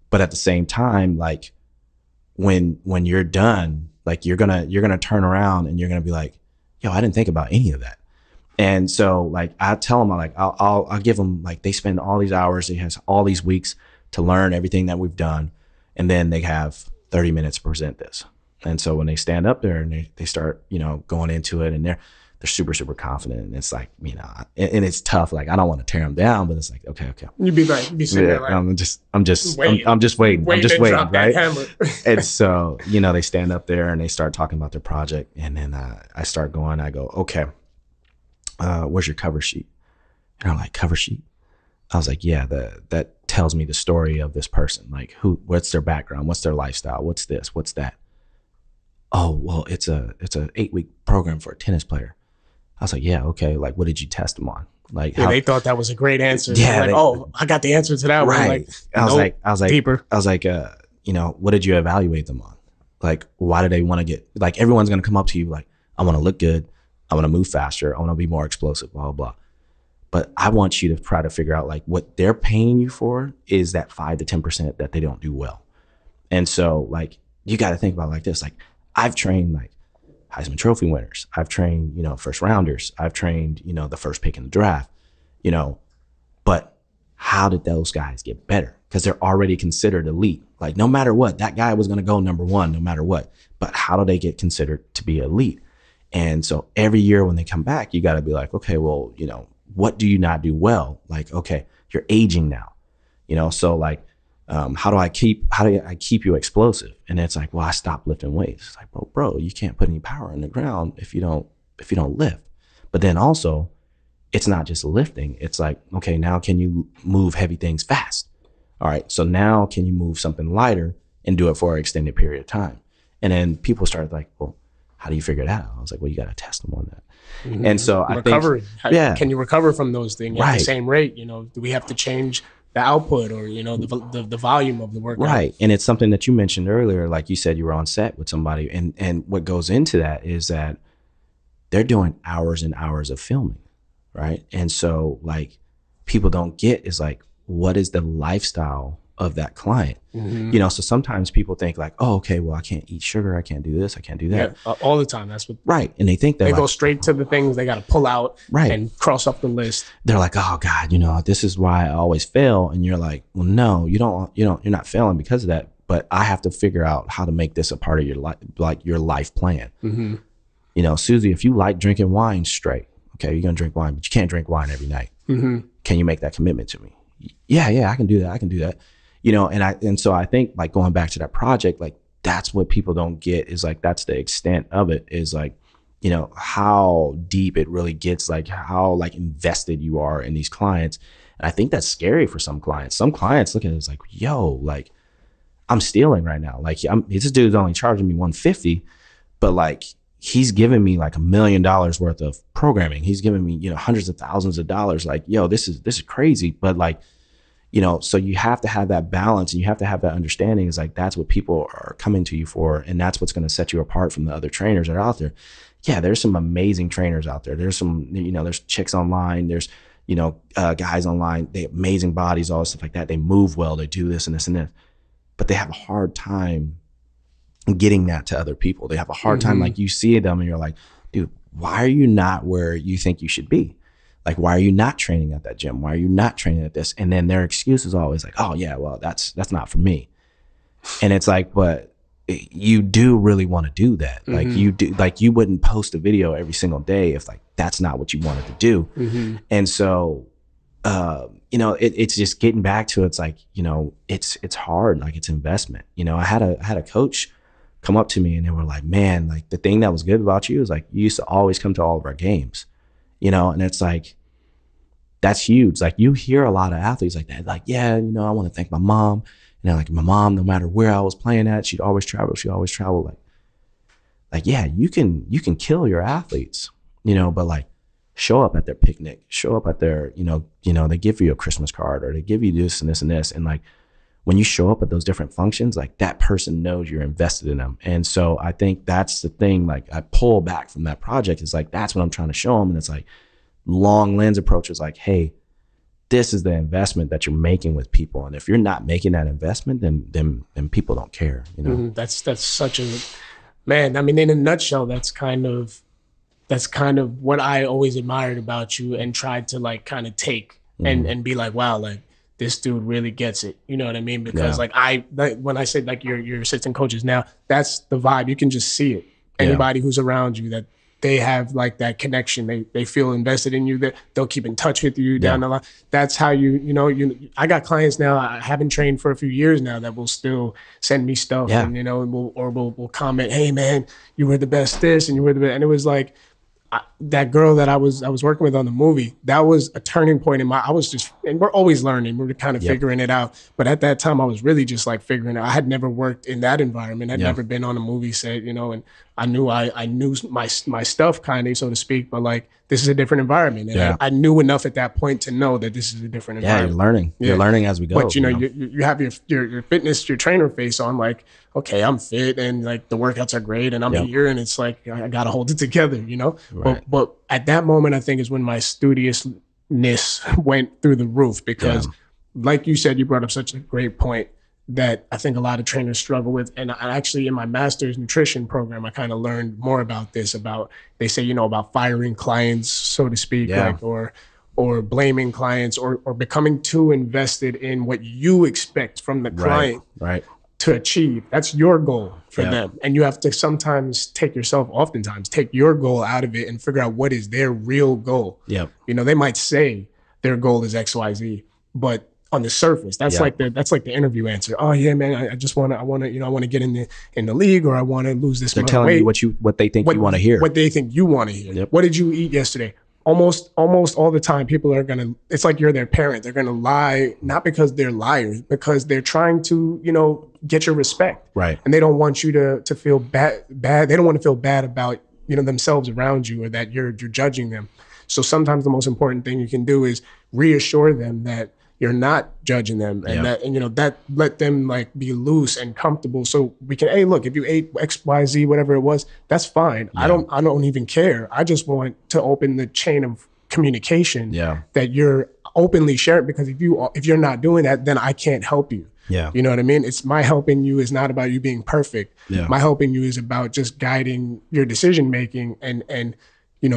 But at the same time, like, when you're done, like, you're going to turn around and you're going to be like, yo, I didn't think about any of that. And so, like, I tell them, I'll give them, like, they spend all these hours, they have all these weeks to learn everything that we've done. And then they have 30 minutes to present this. And so when they stand up there and they start, going into it, and they're super, super confident. And it's like, and it's tough. Like, I don't want to tear them down, but it's like, okay. You'd be sitting there like, I'm just waiting, right? And so, they stand up there and they start talking about their project. And then I start going, I go, okay, where's your cover sheet? And I'm like, cover sheet? I was like, yeah, that tells me the story of this person. Like, what's their background? What's their lifestyle? What's this? What's that? Oh, well, it's a 8-week program for a tennis player. I was like, yeah, okay. Like, what did you test them on? Like, they thought that was a great answer. Yeah. Like, I got the answer to that. Right. I was like, deeper. I was like, what did you evaluate them on? Like, why do they want to get, like, everyone's going to come up to you like, I want to look good. I want to move faster. I want to be more explosive, blah, blah, blah. But I want you to try to figure out like what they're paying you for is that 5 to 10% that they don't do well. And so like, you got to think about it like this. Like I've trained like Heisman Trophy winners. I've trained, you know, first rounders. I've trained, you know, the first pick in the draft, you know, but how did those guys get better? Because they're already considered elite. Like no matter what, that guy was going to go number one, no matter what. But how do they get considered to be elite? And so every year when they come back, you got to be like, okay, well, you know, what do you not do well? Like, okay, you're aging now, you know? So like, how do I keep you explosive? And it's like, well, I stopped lifting weights. It's like, bro, you can't put any power in the ground if you don't lift. But then also it's not just lifting. It's like, okay, now can you move heavy things fast? All right. So now can you move something lighter and do it for an extended period of time? And then people started like, well, how do you figure that out? I was like, well, you got to test them on that. Mm-hmm. And so I think, can you recover from those things at the same rate? You know, do we have to change the output or, you know, the volume of the workout? Right. And it's something that you mentioned earlier, like you said, you were on set with somebody. And what goes into that is that they're doing hours and hours of filming. Right. And so like people don't get is like, what is the lifestyle of that client? Mm-hmm. You know, so sometimes people think like, oh, okay, well, I can't eat sugar. I can't do this. I can't do that. Yeah, all the time. That's what. Right. And they think that they go straight to the things they got to pull out and cross off the list. They're like, oh God, you know, this is why I always fail. And you're like, well, no, you're not failing because of that. But I have to figure out how to make this a part of your life, like your life plan. Mm-hmm. You know, Susie, if you like drinking wine straight, okay, you're going to drink wine, but you can't drink wine every night. Mm-hmm. Can you make that commitment to me? Yeah, I can do that. You know, and so I think like going back to that project, like that's what people don't get is like, that's the extent of it is like, you know, how deep it really gets, like how like invested you are in these clients. And I think that's scary for some clients. Some clients look at it as like, yo, like I'm stealing right now. Like this dude's only charging me $150, but like he's giving me like $1 million worth of programming. He's giving me, you know, hundreds of thousands of dollars. Like, yo, this is crazy. But like, you know, so you have to have that balance and you have to have that understanding is like, that's what people are coming to you for. And that's what's going to set you apart from the other trainers that are out there. Yeah, there's some amazing trainers out there. There's some, you know, there's chicks online. There's, you know, guys online. They have amazing bodies, all this stuff like that. They move well. They do this and this and this. But they have a hard time getting that to other people. They have a hard time. Like you see them and you're like, dude, why are you not where you think you should be? Like, why are you not training at that gym? Why are you not training at this? And then their excuse is always like, oh yeah, well, that's not for me. And it's like, but you do really want to do that. Like you do, like you wouldn't post a video every single day if like, that's not what you wanted to do. And so, you know, it's just getting back to, it's like, you know, it's hard. Like it's investment. You know, I had a coach come up to me and they were like, man, like the thing that was good about you is like, you used to always come to all of our games. You know, and it's like, that's huge. Like you hear a lot of athletes like that, like, yeah, you know, I want to thank my mom. You know, like my mom, no matter where I was playing at, she'd always travel. Like, yeah, you can kill your athletes, you know, but like show up at their picnic, show up at their, you know, they give you a Christmas card or they give you this and this and this. And like, when you show up at those different functions, like that person knows you're invested in them. And so I think that's the thing, like I pull back from that project is like, that's what I'm trying to show them. And it's like long lens approach is like, hey, this is the investment that you're making with people. And if you're not making that investment, then people don't care, you know? That's such a, man, I mean, in a nutshell, that's kind of what I always admired about you and tried to like kind of take and be like, wow, like, this dude really gets it. You know what I mean? Because like when I say like your assistant coaches now, that's the vibe. You can just see it. Anybody who's around you that they have like that connection. They feel invested in you. That they'll keep in touch with you down the line. That's how I got clients now. I haven't trained for a few years now that will still send me stuff and you know, will comment, hey man, you were the best this and you were the best. And it was like, that girl that I was working with on the movie, that was a turning point in and we're always learning. We're kind of figuring it out. But at that time, I was really just like figuring it out. I had never worked in that environment. I'd never been on a movie set, you know, and I knew my stuff kind of, so to speak, but like, this is a different environment. And I knew enough at that point to know that this is a different environment. You're learning. You're learning as we go. But you know, you have your fitness, your trainer face on, like, okay, I'm fit and like the workouts are great and I'm here and it's like, I got to hold it together, you know? Right. But at that moment, I think is when my studious went through the roof because, Yeah. like you said, you brought up such a great point that I think a lot of trainers struggle with. And I actually, in my master's nutrition program, I kind of learned more about this. About they say, about firing clients, so to speak, Yeah. like or blaming clients or becoming too invested in what you expect from the client Right. to achieve. That's your goal for Yeah. them. And you have to oftentimes take your goal out of it and figure out what is their real goal. Yeah. They might say their goal is XYZ, but on the surface, that's Yeah. like the interview answer. Oh yeah, man, I want to get in the league, or I want to lose this They're amount of telling weight. you what they think you want to hear. What they think you want to hear. Yep. What did you eat yesterday? Almost all the time, people are gonna. It's like you're their parent. They're gonna lie, not because they're liars, because they're trying to, get your respect. Right. And they don't want you to feel bad. They don't want to feel bad about themselves around you, or that you're judging them. So sometimes the most important thing you can do is reassure them that you're not judging them, and that let them like be loose and comfortable. So we can, hey, look, if you ate XYZ, whatever it was, that's fine. Yeah. I don't even care. I just want to open the chain of communication that you're openly sharing, because if you're not doing that, then I can't help you. Yeah. You know what I mean? It's my helping you is not about you being perfect. Yeah. My helping you is about just guiding your decision making and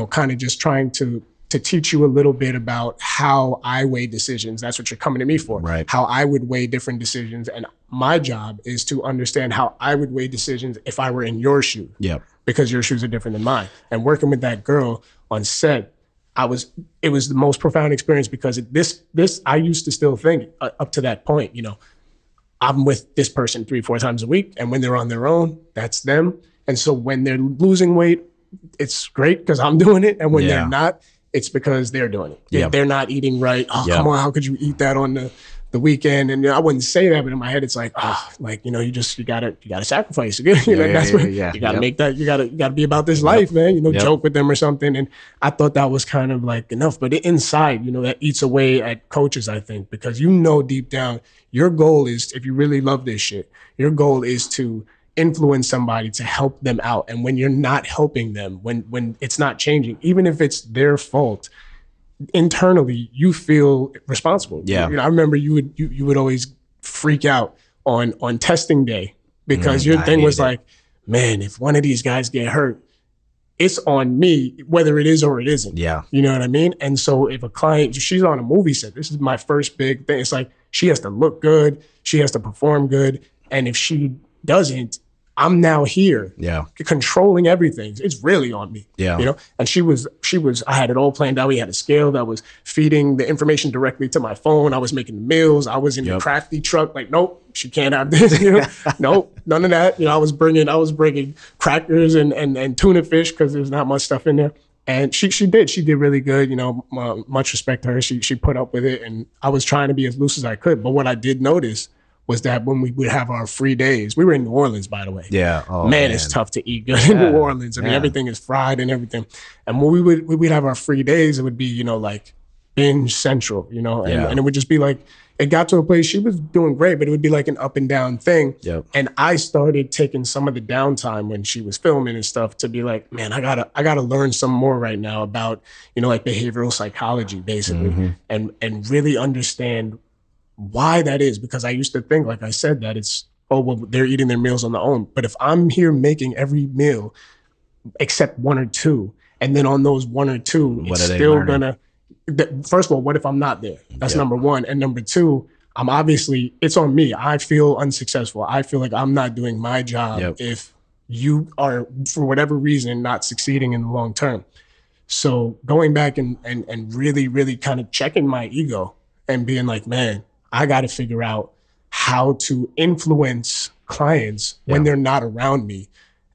kind of just trying to teach you a little bit about how I weigh decisions. That's what you're coming to me for. Right. How I would weigh different decisions. And my job is to understand how I would weigh decisions if I were in your shoe. Yeah. Because your shoes are different than mine. And working with that girl on set, it was the most profound experience, because this I used to still think up to that point, I'm with this person 3-4 times a week, and when they're on their own, that's them. And so when they're losing weight, it's great because I'm doing it. And when they're not, it's because they're doing it. Yep. They're not eating right. Oh, come on, how could you eat that on the weekend? And I wouldn't say that, but in my head, it's like, you gotta sacrifice. You gotta make that. You gotta be about this life, man. Joke with them or something. And I thought that was kind of like enough, but inside, that eats away at coaches, I think, because deep down, your goal is, if you really love this shit, your goal is to influence somebody to help them out. And when you're not helping them, when it's not changing, even if it's their fault, internally you feel responsible. Yeah. I remember you would always freak out on testing day, because your thing was like, man, if one of these guys get hurt, it's on me, whether it is or it isn't. Yeah. You know what I mean? And so if a client, she's on a movie set, this is my first big thing. It's like, she has to look good. She has to perform good. And if she doesn't, I'm now here, controlling everything. It's really on me, And she was. I had it all planned out. We had a scale that was feeding the information directly to my phone. I was making the meals. I was in the crafty truck. Like, nope, she can't have this. Nope, none of that. I was bringing crackers and tuna fish, because there's not much stuff in there. And she did really good. Much respect to her. She put up with it, and I was trying to be as loose as I could. But what I did notice was that when we would have our free days, we were in New Orleans, by the way. Yeah. Oh, man, it's tough to eat good in New Orleans. I mean, everything is fried and everything. And when we'd have our free days, it would be, like binge central, and it would just be like, it got to a place, she was doing great, but it would be like an up and down thing. Yep. And I started taking some of the downtime when she was filming and stuff to be like, man, I gotta learn some more right now about, like behavioral psychology, basically, and really understand why that is. Because I used to think, like I said, that it's, oh, well, they're eating their meals on their own. But if I'm here making every meal except one or two, and then on those one or two, it's still gonna, first of all, what if I'm not there? That's number one. And number two, it's on me. I feel unsuccessful. I feel like I'm not doing my job if you are, for whatever reason, not succeeding in the long term. So going back and really, really kind of checking my ego and being like, man, I got to figure out how to influence clients when they're not around me,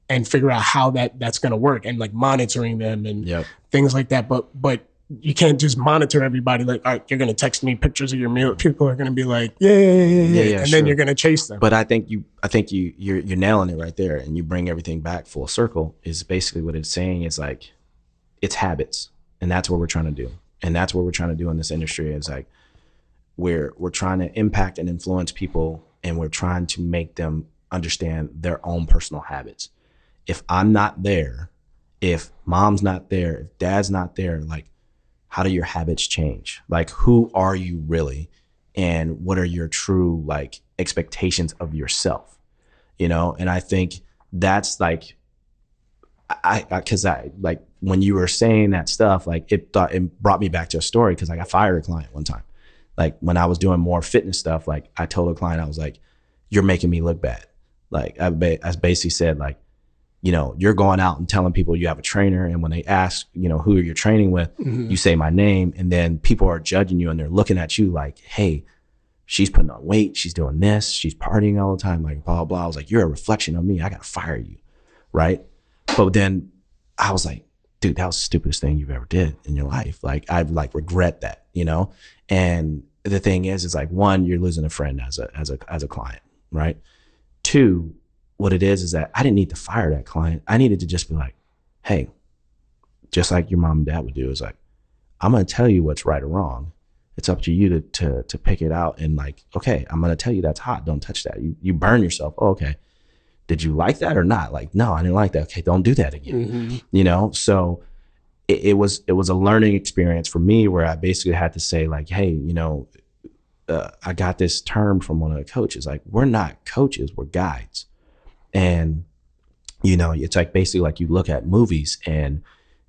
and figure out how that's going to work, and like monitoring them and things like that. But you can't just monitor everybody. Like, all right, you're going to text me pictures of your meal. People are going to be like, yeah. And then you're going to chase them. But I think you're nailing it right there, and you bring everything back full circle. Is basically what it's saying is like, it's habits, and that's what we're trying to do, and that's what we're trying to do in this industry. Is like, we're trying to impact and influence people, and we're trying to make them understand their own personal habits. If I'm not there, if mom's not there, if dad's not there, like, how do your habits change? Like, who are you really? And what are your true like expectations of yourself? You know? And I think that's like, cause I like when you were saying that stuff, like it brought me back to a story. Cause like I fired a client one time. Like when I was doing more fitness stuff, like I told a client, I was like, you're making me look bad. Like I basically said, like, you know, you're going out and telling people you have a trainer. And when they ask, you know, who you're training with, you say my name. And then people are judging you and they're looking at you like, hey, she's putting on weight. She's doing this. She's partying all the time. Like blah, blah, blah. I was like, you're a reflection of me. I got to fire you. Right. But then I was like, dude, that was the stupidest thing you've ever did in your life. Like I like regret that, you know? And the thing is like, one, you're losing a friend as a client. Right. Two, what it is that I didn't need to fire that client. I needed to just be like, hey, just like your mom and dad would do, is like, I'm going to tell you what's right or wrong. It's up to you to pick it out. And like, okay, I'm going to tell you that's hot. Don't touch that. You burn yourself. Oh, okay. Did you like that or not? Like, no, I didn't like that. Okay. Don't do that again. You know? So it was a learning experience for me where I basically had to say like, hey, you know, I got this term from one of the coaches. Like, we're not coaches, we're guides. And, you know, it's like basically like you look at movies and,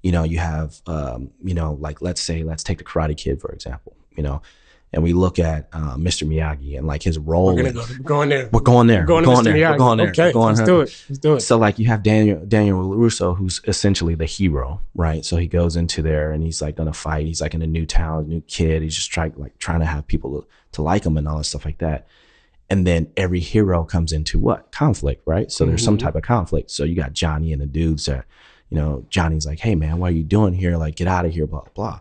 you know, you have, you know, like, let's take the Karate Kid, for example, you know, and we look at Mr. Miyagi and like his role. We're going there. We're going there. We're going there. Okay, let's do it. Let's do it. So like you have Daniel Russo, who's essentially the hero, right? So he goes into there and he's like going to fight. He's like in a new town, new kid. He's just trying to have people to like him and all that stuff like that. And then every hero comes into what? Conflict, right? So there's some type of conflict. So you got Johnny and the dudes that, you know, Johnny's like, hey man, what are you doing here? Like, get out of here, blah, blah.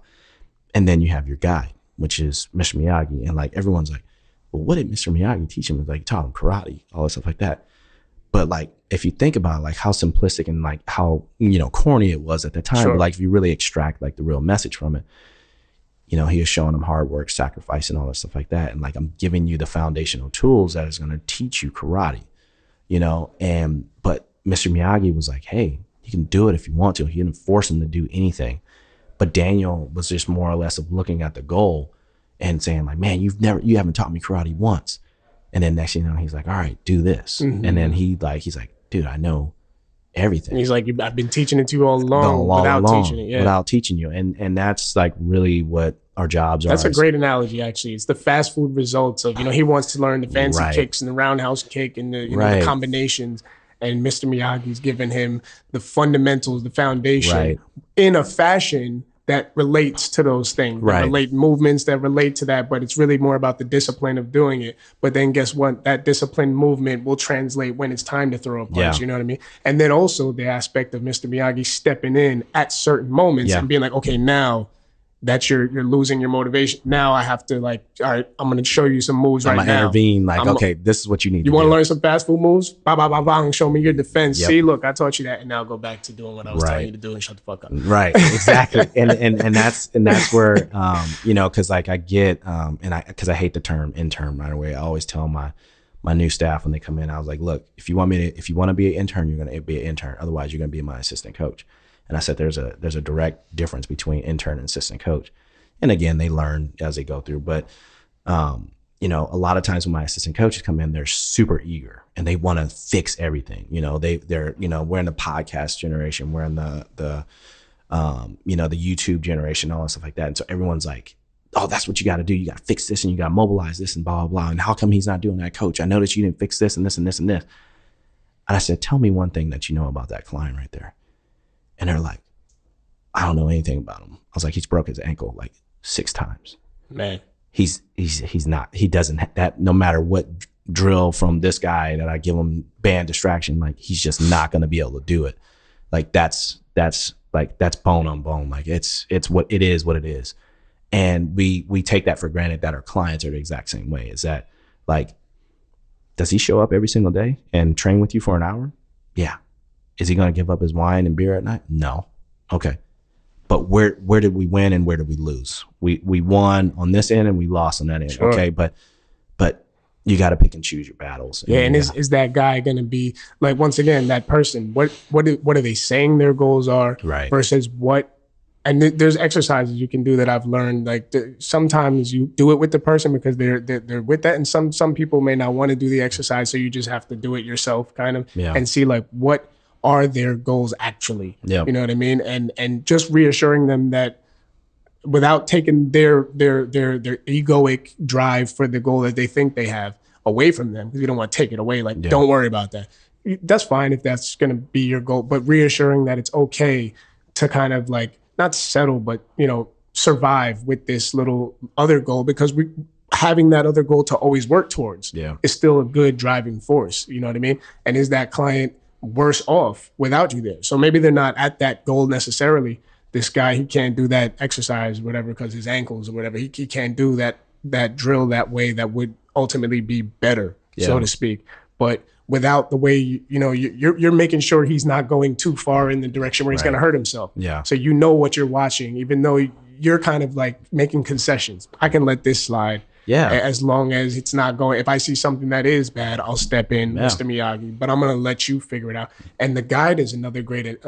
And then you have your guy, which is Mr. Miyagi. And like, everyone's like, well, what did Mr. Miyagi teach him? Like, he taught him karate, all that stuff like that. But like, if you think about like how simplistic and like how, you know, corny it was at the time, but like if you really extract like the real message from it, you know, he was showing them hard work, sacrifice, and all that stuff like that. And like, I'm giving you the foundational tools that is going to teach you karate, you know? But Mr. Miyagi was like, hey, you can do it if you want to. He didn't force him to do anything. But Daniel was just more or less of looking at the goal and saying like, man, you haven't taught me karate once. And then next thing you know, he's like, all right, do this. And then he's like, dude, I know everything. And he's like, I've been teaching it to you all along without teaching it. Yeah. Without teaching you. And that's like really what our jobs are. That's a great analogy, actually. It's the fast food results of, you know, he wants to learn the fancy kicks and the roundhouse kick and the, you know, the combinations. And Mr. Miyagi's given him the fundamentals, the foundation in a fashion that relates to those things, that relate movements that relate to that, but it's really more about the discipline of doing it. But then guess what? That disciplined movement will translate when it's time to throw a punch, you know what I mean? And then also the aspect of Mr. Miyagi stepping in at certain moments and being like, okay, now that you're losing your motivation. Now I have to like, all right, I'm going to show you some moves right now. I'm going to intervene like, okay, this is what you need to do. You want to learn some fast food moves? Bah, bah, bah, bah, and show me your defense. See, look, I taught you that. And now go back to doing what I was telling you to do and shut the fuck up. Right, exactly. and that's where, you know, cause like I get, cause I hate the term intern right away. I always tell my new staff when they come in, I was like, look, if you want to be an intern, you're going to be an intern. Otherwise you're going to be my assistant coach. And I said, there's a direct difference between intern and assistant coach. And again, they learn as they go through. But, you know, a lot of times when my assistant coaches come in, they're super eager and they want to fix everything. You know, they're, you know, we're in the podcast generation. We're in the you know, the YouTube generation, all that stuff like that. And so everyone's like, oh, that's what you got to do. You got to fix this and you got to mobilize this and blah, blah, blah. And how come he's not doing that, coach? I noticed you didn't fix this and this and this and this. And I said, tell me one thing that you know about that client right there. And they're like, I don't know anything about him. I was like, he's broke his ankle like 6 times. Man, he doesn't that, no matter what drill from this guy that I give him band distraction, like he's just not going to be able to do it. Like that's bone on bone. Like it's what it is. And we take that for granted that our clients are the exact same way. Is that like, does he show up every single day and train with you for an hour? Yeah. Is he going to give up his wine and beer at night? No. Okay. But where did we win and where did we lose? We won on this end and we lost on that end. Sure. Okay. But you got to pick and choose your battles. Yeah. And is that guy going to be like, once again, that person, what are they saying their goals are versus what and there's exercises you can do that I've learned. Like sometimes you do it with the person because they're with that, and some people may not want to do the exercise, so you just have to do it yourself, kind of, Yeah. and see like what are their goals actually. Yeah. You know what I mean? And just reassuring them that without taking their egoic drive for the goal that they think they have away from them, because you don't want to take it away. Like, don't worry about that. That's fine if that's going to be your goal, but reassuring that it's okay to kind of like not settle, but survive with this little other goal, because having that other goal to always work towards is still a good driving force. You know what I mean? And is that client worse off without you there? So maybe they're not at that goal necessarily. This guy, he can't do that exercise or whatever because his ankles or whatever. He can't do that drill that way that would ultimately be better, so to speak. But without the way you're making sure he's not going too far in the direction where he's going to hurt himself. Yeah. So you know what you're watching, even though you're kind of like making concessions. I can let this slide. Yeah. As long as it's not going. If I see something that is bad, I'll step in, Mr. Miyagi. But I'm going to let you figure it out. And the guide is another great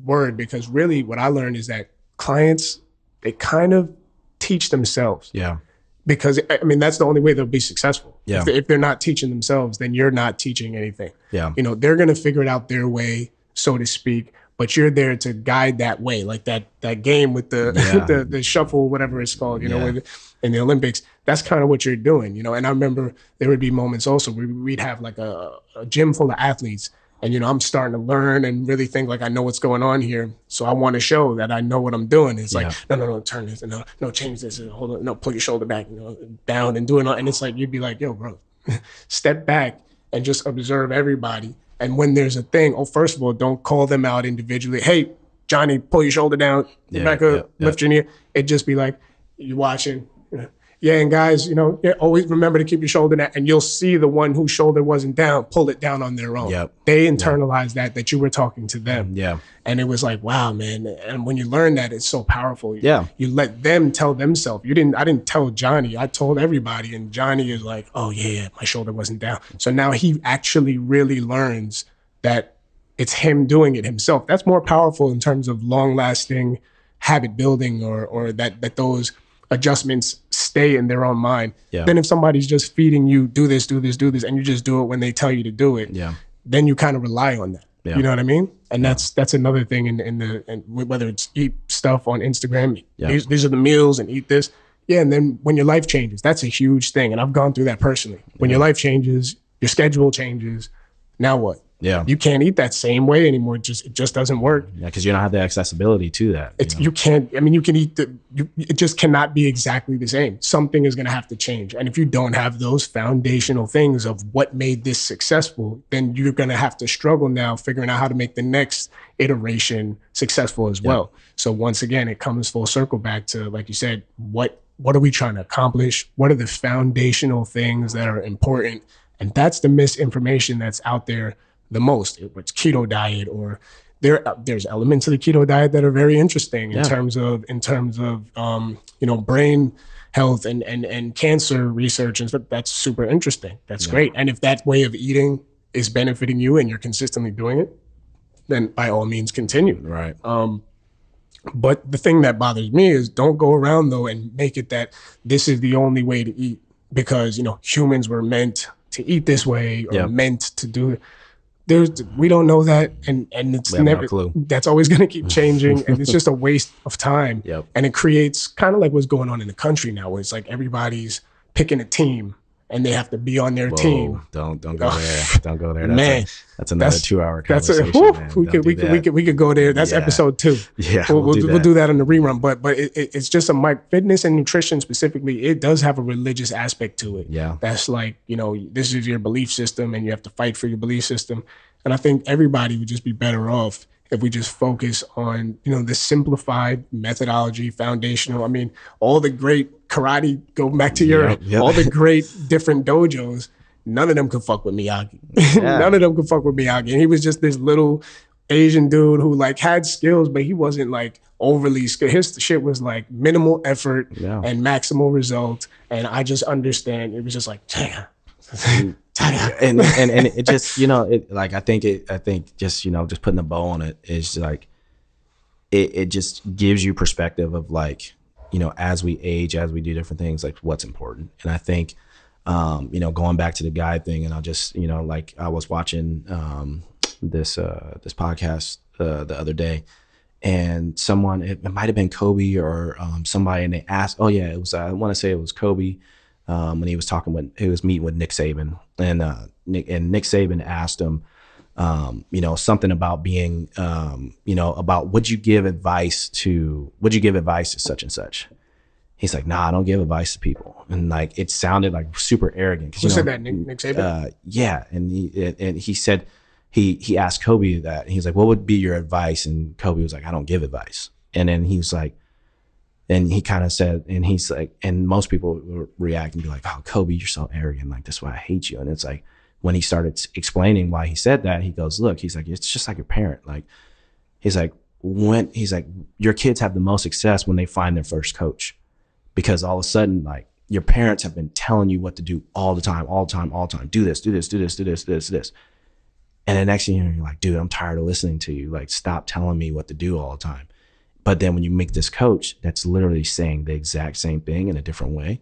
word, because really what I learned is that clients, they kind of teach themselves. Yeah. Because I mean, that's the only way they'll be successful. Yeah. If they're not teaching themselves, then you're not teaching anything. Yeah. They're going to figure it out their way, so to speak. But you're there to guide that way, like that game with the the shuffle, whatever it's called, in the Olympics. That's kind of what you're doing, And I remember there would be moments also where we'd have like a gym full of athletes, and I'm starting to learn and really think like I know what's going on here. So I want to show that I know what I'm doing. It's like no, turn this, no, change this, hold on, no, pull your shoulder back, down, and do it. And it's like you'd be like, yo, bro, step back and just observe everybody. And when there's a thing, first of all, don't call them out individually. Hey, Johnny, pull your shoulder down, back up, lift your knee. It'd just be like, you're watching. Yeah, and guys, always remember to keep your shoulder down, and you'll see the one whose shoulder wasn't down, pull it down on their own. Yep. They internalize that you were talking to them. Yeah. And it was like, wow, man. And when you learn that, it's so powerful. Yeah. You let them tell themselves. I didn't tell Johnny. I told everybody. And Johnny is like, oh, yeah, my shoulder wasn't down. So now he actually really learns that it's him doing it himself. That's more powerful in terms of long-lasting habit building, or that those adjustments stay in their own mind. Then if somebody's just feeding you, do this, and you just do it when they tell you to do it, then you kind of rely on that. You know what I mean? And that's another thing in whether it's eat stuff on Instagram, these are the meals, and eat this. Yeah, and then when your life changes, that's a huge thing. And I've gone through that personally. When your life changes, your schedule changes, now what? Yeah. You can't eat that same way anymore. It just doesn't work. Yeah, because you don't have the accessibility to that. You can't, you can eat it just cannot be exactly the same. Something is going to have to change. And if you don't have those foundational things of what made this successful, then you're going to have to struggle now figuring out how to make the next iteration successful as well. So once again, it comes full circle back to, like you said, what are we trying to accomplish? What are the foundational things that are important? And that's the misinformation that's out there the most. It's keto diet, or there's elements of the keto diet that are very interesting in terms of brain health and cancer research and stuff. That's super interesting. That's great. And if that way of eating is benefiting you and you're consistently doing it, then by all means continue. Right. But the thing that bothers me is don't go around though and make it that this is the only way to eat, because humans were meant to eat this way, or meant to do it. We don't know that, and it's never. No clue. That's always going to keep changing, and it's just a waste of time. And it creates kind of like what's going on in the country now, where it's like everybody's picking a team, and they have to be on their team. Don't go there. Don't go there. That's another 2-hour conversation. We could go there. That's episode 2. Yeah, we'll do that on the rerun. But it's just fitness and nutrition specifically. It does have a religious aspect to it. Yeah, that's like this is your belief system, and you have to fight for your belief system. And I think everybody would just be better off if we just focus on, the simplified methodology, foundational. I mean, all the great karate, go back to all the great different dojos, none of them could fuck with Miyagi. None of them could fuck with Miyagi. And he was just this little Asian dude who had skills, but he wasn't overly skilled. His shit was minimal effort and maximal result. And I just understand. It was just and it just I think just putting a bow on it is it just gives you perspective of like, you know, as we age, as we do different things, like what's important. And I think, you know, going back to the guy thing, and I'll just, you know, like I was watching this podcast the other day, and someone, it might have been Kobe or somebody, and they asked, oh yeah, it was, I want to say it was Kobe, when he was meeting with Nick Saban, and Nick Saban asked him, you know, something about being, you know, about would you give advice to such and such? He's like, nah, I don't give advice to people. And like, it sounded like super arrogant. Who said that? Nick Saban? Yeah. And he said, he asked Kobe that, and he's like, what would be your advice? And Kobe was like, I don't give advice. And then he was like, and he kind of said, and he's like, and most people would react and be like, oh, Kobe, you're so arrogant. Like, that's why I hate you. And it's like, when he started explaining why he said that, he goes, look, he's like, it's just like your parent. Like, he's like, your kids have the most success when they find their first coach, because all of a sudden, like, your parents have been telling you what to do all the time. Do this, do this, do this, do this, do this, do this. And the next thing you're like, dude, I'm tired of listening to you. Like, stop telling me what to do all the time. But then when you make this coach that's literally saying the exact same thing in a different way,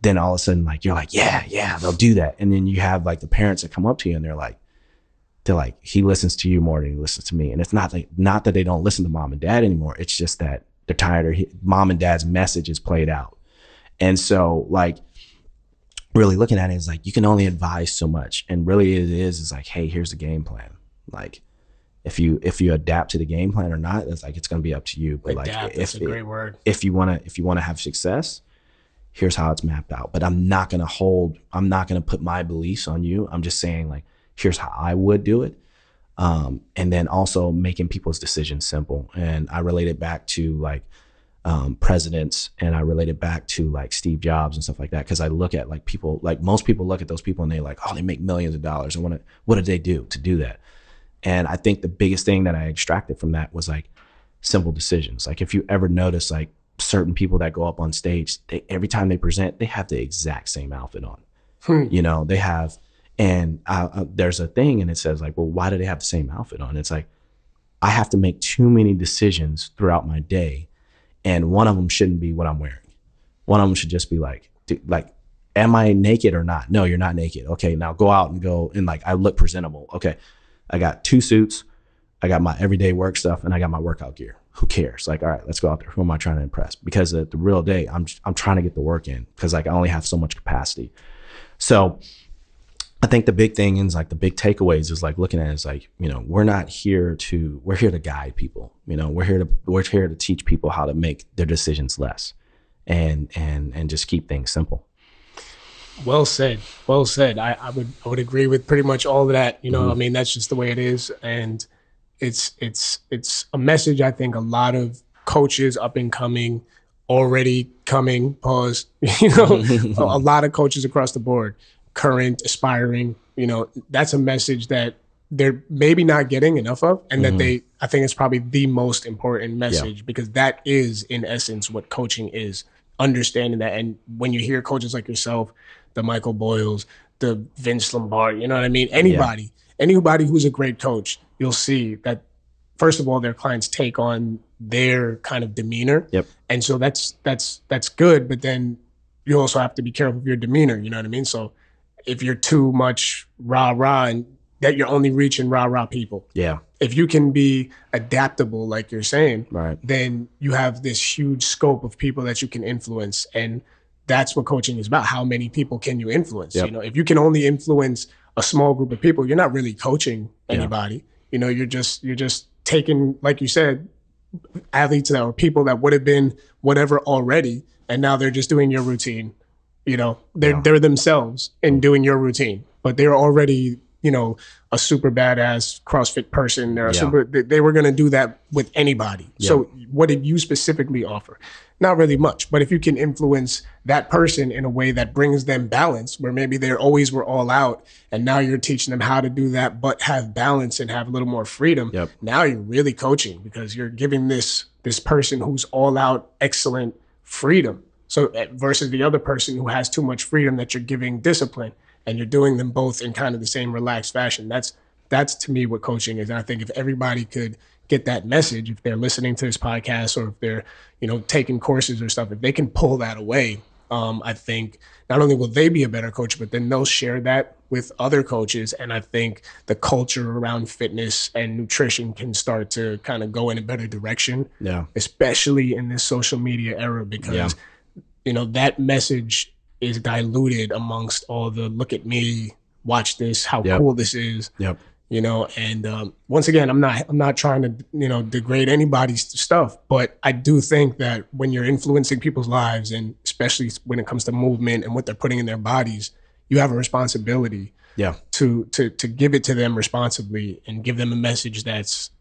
then all of a sudden, like, you're like, yeah, they'll do that. And then you have like the parents that come up to you and they're like, he listens to you more than he listens to me. And it's not that they don't listen to mom and dad anymore. It's just that they're tired of mom and dad's message is played out. And so, like, really looking at it is like, you can only advise so much. And really it is like, hey, here's the game plan. Like, if you adapt to the game plan or not, it's like, it's going to be up to you. But adapt, that's a great word. If you want to have success, here's how it's mapped out. But I'm not going to put my beliefs on you. I'm just saying, like, here's how I would do it. And then also making people's decisions simple. And I relate it back to like, presidents, and I relate it back to like Steve Jobs and stuff like that. Cause I look at like people, like most people look at those people and they're like, oh, they make millions of dollars. And what did they do to do that? And I think the biggest thing that I extracted from that was like simple decisions. Like, if you ever notice, like, certain people that go up on stage, every time they present, they have the exact same outfit on. You know, they have, and there's a thing, and it says like, well, why do they have the same outfit on? It's like, I have to make too many decisions throughout my day, and one of them shouldn't be what I'm wearing. One of them should just be like, am I naked or not? No, you're not naked. Okay, now go out and go, and like, I look presentable. Okay, I got 2 suits, I got my everyday work stuff, and I got my workout gear. Who cares? Like, all right, let's go out there. Who am I trying to impress? Because at the real day, I'm trying to get the work in, because like, I only have so much capacity. So I think the big thing is like, the big takeaways is like, looking at it is like, you know, we're here to guide people. You know, we're here to teach people how to make their decisions less, and just keep things simple. Well said. I would agree with pretty much all of that. You know, I mean, that's just the way it is. And it's a message I think a lot of coaches up and coming, already coming, pause, you know, a lot of coaches across the board, current, aspiring, you know, that's a message that they're maybe not getting enough of, and that I think it's probably the most important message, because that is in essence what coaching is, understanding that. And when you hear coaches like yourself, the Michael Boyles, the Vince Lombardi, you know what I mean? Anybody who's a great coach, you'll see that, first of all, their clients take on their kind of demeanor. Yep. And so that's good, but then you also have to be careful of your demeanor, you know what I mean? So if you're too much rah-rah, and that you're only reaching rah-rah people. Yeah. If you can be adaptable, like you're saying, right, then you have this huge scope of people that you can influence. And that's what coaching is about. How many people can you influence? Yep. You know, if you can only influence a small group of people, you're not really coaching anybody. Yeah. You know, you're just taking, like you said, athletes that or people that would have been whatever already, and now they're just doing your routine. You know, they're themselves and doing your routine, but they're already, you know, a super badass CrossFit person. They were going to do that with anybody. Yeah. So what did you specifically offer? Not really much, but if you can influence that person in a way that brings them balance, where maybe they always were all out, and now you're teaching them how to do that, but have balance and have a little more freedom. Yep. Now you're really coaching, because you're giving this person who's all out, excellent freedom. So versus the other person who has too much freedom, that you're giving discipline, and you're doing them both in kind of the same relaxed fashion. That's to me what coaching is. And I think if everybody could get that message, if they're listening to this podcast or if they're, taking courses or stuff, if they can pull that away, I think not only will they be a better coach, but then they'll share that with other coaches. And I think the culture around fitness and nutrition can start to kind of go in a better direction, especially in this social media era, because, that message is diluted amongst all the look at me, watch this, how cool this is. And once again, I'm not trying to, degrade anybody's stuff, but I do think that when you're influencing people's lives, and especially when it comes to movement and what they're putting in their bodies, you have a responsibility to give it to them responsibly and give them a message that's,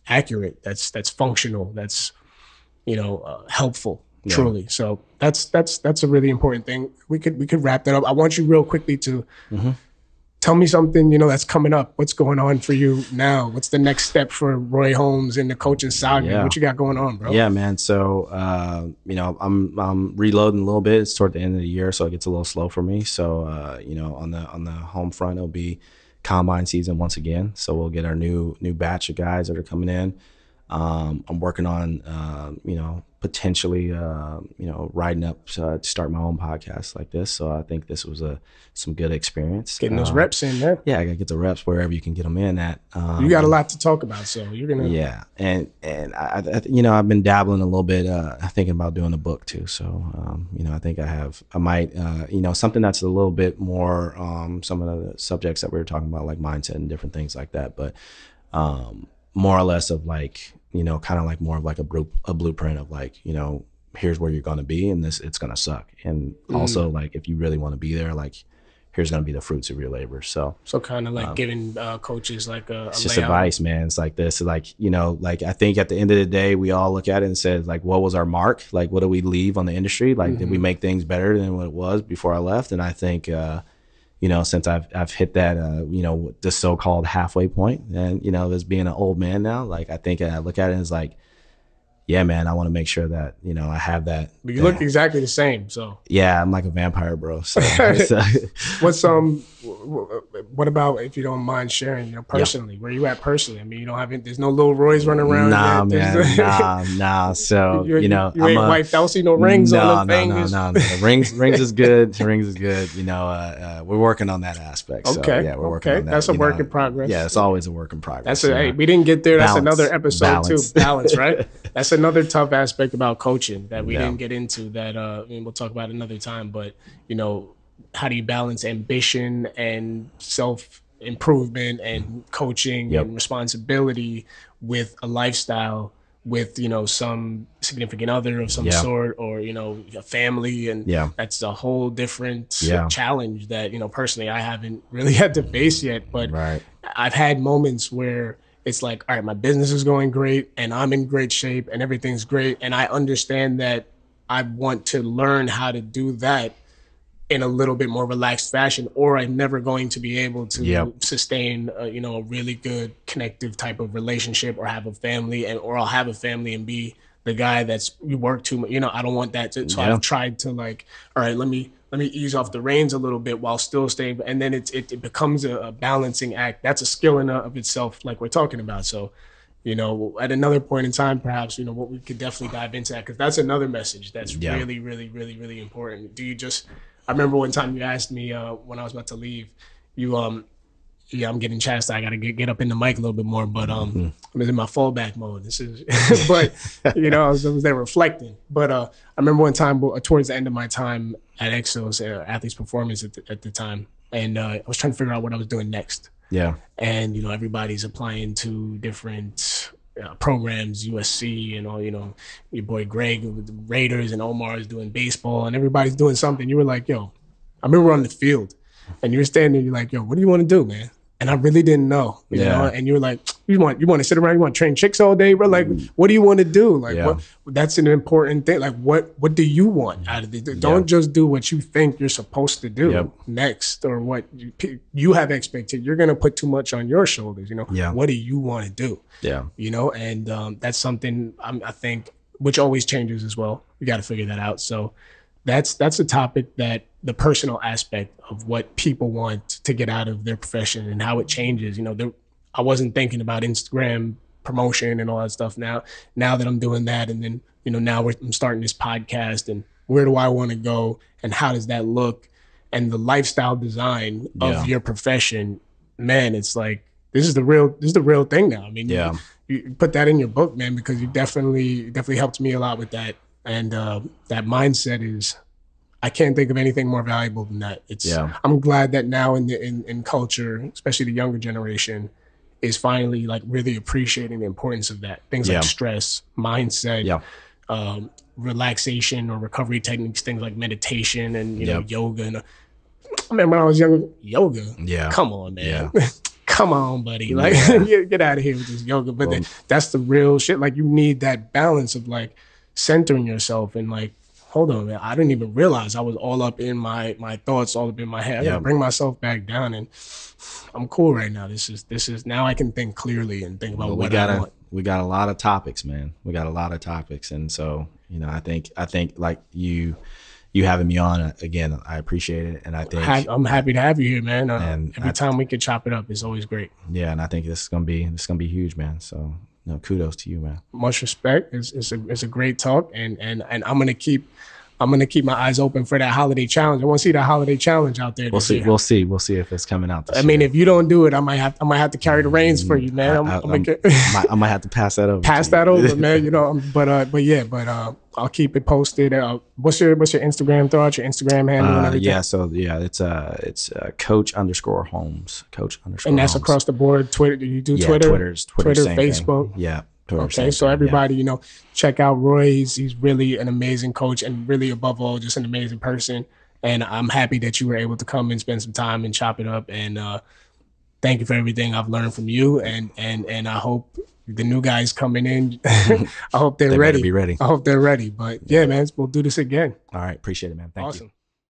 accurate, that's functional, that's, helpful. Truly. So that's a really important thing. We could wrap that up. I want you real quickly to tell me something, that's coming up. What's going on for you now? What's the next step for Roy Holmes in the coaching saga? Yeah. What you got going on, bro? Yeah, man. So, I'm reloading a little bit. It's toward the end of the year, so it gets a little slow for me. So, on the home front, it'll be combine season once again. So we'll get our new batch of guys that are coming in. I'm working on, potentially, riding up to start my own podcast like this. So I think this was some good experience. Getting those reps in there. Yeah, I gotta get the reps wherever you can get them in at. You got a lot to talk about, so you're gonna. Yeah, and I I've been dabbling a little bit, thinking about doing a book too. So I think I might something that's a little bit more some of the subjects that we were talking about, like mindset and different things like that, but more or less of like, kind of like more of like a blueprint of like, here's where you're going to be, and it's going to suck. And also like, if you really want to be there, like, here's going to be the fruits of your labor. So kind of like giving coaches like a it's just layout. Advice, man. It's like this, like, like I think at the end of the day, we all look at it and said like, what was our mark? Like, what do we leave on the industry? Like, did we make things better than what it was before I left? And I think, since I've hit that, the so-called halfway point, and, as being an old man now, like, I think I look at it as like, yeah, man, I want to make sure that, I have that. But you look exactly the same, so. Yeah, I'm like a vampire, bro. So, what about, if you don't mind sharing, personally, where you at personally? I mean, you don't have, there's no little Roys running around. Nah, man, nah. So, you ain't wiped out, see no rings on the fingers. No. Rings is good. Rings is good. We're working on that aspect. So, okay. Yeah, we're working on that. That's a work in progress. Yeah, it's always a work in progress. Hey, we didn't get there. That's another episode too. Balance, right? That's another tough aspect about coaching that we didn't get into that we'll talk about another time. But, how do you balance ambition and self-improvement and coaching and responsibility with a lifestyle, with, some significant other of some sort, or, a family. And that's a whole different challenge that, personally, I haven't really had to face yet. But I've had moments where it's like, all right, my business is going great and I'm in great shape and everything's great. And I understand that I want to learn how to do that in a little bit more relaxed fashion, or I'm never going to be able to sustain, a really good connective type of relationship, or have a family, or I'll have a family and be the guy you work too much. I don't want that. So I've tried to like, all right, let me ease off the reins a little bit while still staying. And then it becomes a balancing act. That's a skill in of itself, like we're talking about. So, at another point in time, perhaps, what we could definitely dive into that, because that's another message that's really, really, really, really important. I remember one time you asked me when I was about to leave, I'm getting chastised. I got to get up in the mic a little bit more, but I was in my fallback mode. But I was there reflecting. But I remember one time towards the end of my time at Exos, Athletes Performance at the time, and I was trying to figure out what I was doing next. Yeah. And everybody's applying to different programs, USC and all, your boy Greg with the Raiders, and Omar is doing baseball, and everybody's doing something. You were like, yo, I remember on the field, and you were standing there, you're like, yo, what do you want to do, man? And I really didn't know, you know? And you were like, you want to sit around, you want to train chicks all day, bro? Like, what do you want to do? Like, that's an important thing. Like, what do you want out of this? Don't just do what you think you're supposed to do next, or what you have expected. You're going to put too much on your shoulders, What do you want to do? And that's something I think, which always changes as well. You got to figure that out. So that's a topic that the personal aspect of what people want to get out of their profession and how it changes. I wasn't thinking about Instagram promotion and all that stuff. Now that I'm doing that, and then now I'm starting this podcast, and where do I want to go, and how does that look, and the lifestyle design of your profession, man, it's like this is the real thing now. I mean, you put that in your book, man, because you definitely helped me a lot with that, and that mindset is. I can't think of anything more valuable than that. I'm glad that now in culture, especially the younger generation, is finally like really appreciating the importance of that. Things like stress, mindset, relaxation or recovery techniques, things like meditation and yoga. And I remember when I was younger, yoga. Yeah, come on, man. Yeah. Come on, buddy. Like get out of here with this yoga. But that's the real shit. Like you need that balance of like centering yourself and like. Hold on, man. I didn't even realize I was all up in my thoughts, all up in my head. I gotta bring myself back down, and I'm cool right now. This is now I can think clearly and think about what I want. We got a lot of topics, man. We got a lot of topics, and so I think like you having me on again, I appreciate it, and I think I'm happy to have you here, man. And every time we can chop it up, it's always great. Yeah, and I think this is gonna be huge, man. So. No, kudos to you, man. Much respect. It's a great talk, and I'm gonna keep my eyes open for that holiday challenge. I want to see that holiday challenge out there. We'll see. We'll see if it's coming out. I mean, if you don't do it, I might have to carry the reins for you, man. I might have to pass that over. Pass that over, man. But I'll keep it posted. What's your Instagram? Throw out your Instagram handle and everything. It's Coach_Holmes. Coach_Holmes. And that's across the board. Twitter? Do you do Twitter? Twitter, Facebook. Thing. Yeah. Okay, so everybody, check out Roy. He's really an amazing coach, and really above all, just an amazing person. And I'm happy that you were able to come and spend some time and chop it up. And thank you for everything I've learned from you. And I hope the new guys coming in, I hope they're ready. Be ready. I hope they're ready. But yeah, man, we'll do this again. All right, appreciate it, man. Thank you. Awesome.